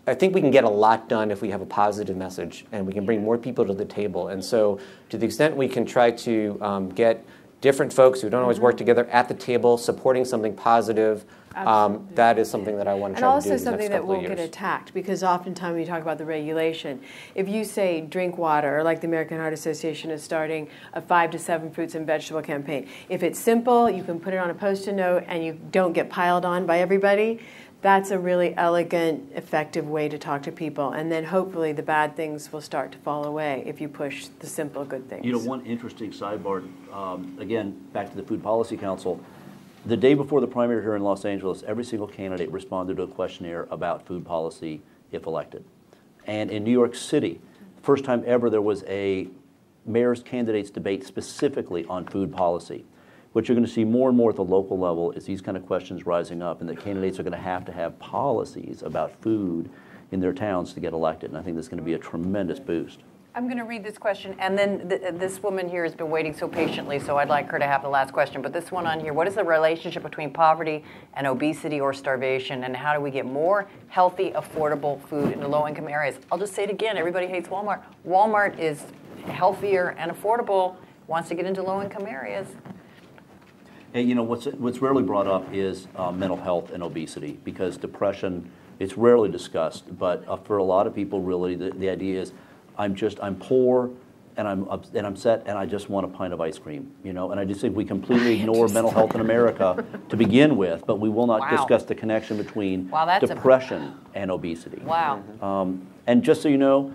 I think we can get a lot done if we have a positive message and we can bring more people to the table. And so to the extent we can try to get different folks who don't always work together at the table supporting something positive, that is something that I want to try to do in the next couple of years. And also something that won't get attacked, because oftentimes when you talk about the regulation, if you say drink water, or like the American Heart Association is starting a 5 to 7 fruits and vegetable campaign. If it's simple, you can put it on a Post-it note and you don't get piled on by everybody. That's a really elegant, effective way to talk to people. And then hopefully the bad things will start to fall away if you push the simple good things. You know, one interesting sidebar, again, back to the Food Policy Council. The day before the primary here in Los Angeles, every single candidate responded to a questionnaire about food policy if elected. And in New York City, first time ever there was a mayor's candidates debate specifically on food policy. What you're going to see more and more at the local level is these kind of questions rising up, and that candidates are going to have policies about food in their towns to get elected. And I think that's going to be a tremendous boost. I'm going to read this question, and then this woman here has been waiting so patiently, so I'd like her to have the last question. But this one on here, what is the relationship between poverty and obesity or starvation, and how do we get more healthy, affordable food in the low-income areas? I'll just say it again. Everybody hates Walmart. Walmart is healthier and affordable, wants to get into low-income areas. And you know, what's rarely brought up is mental health and obesity, because depression, it's rarely discussed. But for a lot of people, really, the idea is, I'm poor, and I'm upset, and I just want a pint of ice cream, you know. And I just think we completely ignore mental health in America to begin with, but we will not discuss the connection between depression and obesity. Wow. And just so you know,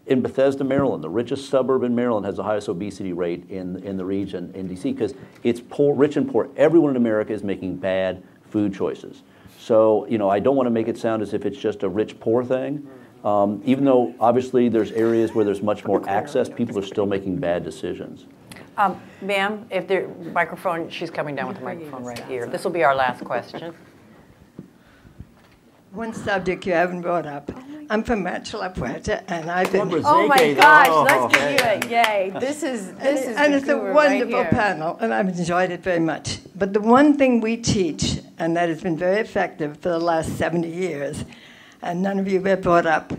in Bethesda, Maryland, the richest suburb in Maryland has the highest obesity rate in the region in D.C. because it's poor, rich and poor. Everyone in America is making bad food choices. So, you know, I don't want to make it sound as if it's just a rich-poor thing. Even though, obviously, there's areas where there's much more access, people are still making bad decisions. Ma'am, if the microphone, she's coming down with the microphone right here. This will be our last question. One subject you haven't brought up. I'm from Rancho La Puerta, and I've been... Oh my gosh, let's give you a yay. This is and it's a wonderful panel, and I've enjoyed it very much. But the one thing we teach, and that has been very effective for the last 70 years, and none of you have brought up,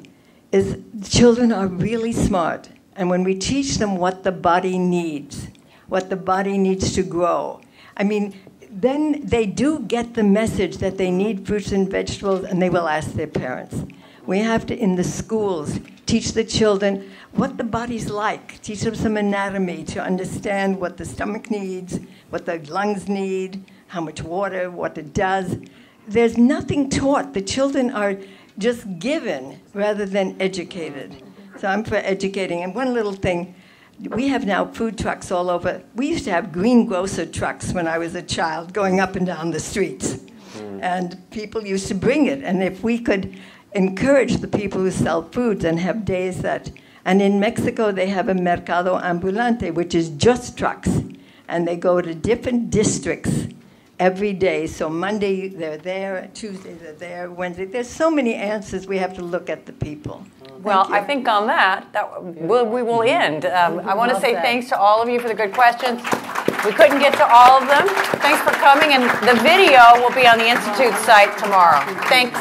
is children are really smart. And when we teach them what the body needs to grow, I mean, then they do get the message that they need fruits and vegetables, and they will ask their parents. We have to, in the schools, teach the children what the body's like, teach them some anatomy to understand what the stomach needs, what the lungs need, how much water, what it does. There's nothing taught. The children are just given rather than educated. So I'm for educating. And one little thing, we have now food trucks all over. We used to have greengrocer trucks when I was a child going up and down the streets. And people used to bring it. And if we could encourage the people who sell foods and have days that, and in Mexico they have a mercado ambulante, which is just trucks. And they go to different districts every day. So Monday they're there, Tuesday they're there, Wednesday. There's so many answers. We have to look at the people. Well, I think on that we will end. I want to say thanks to all of you for the good questions. We couldn't get to all of them. Thanks for coming, and the video will be on the Institute site tomorrow. Thanks.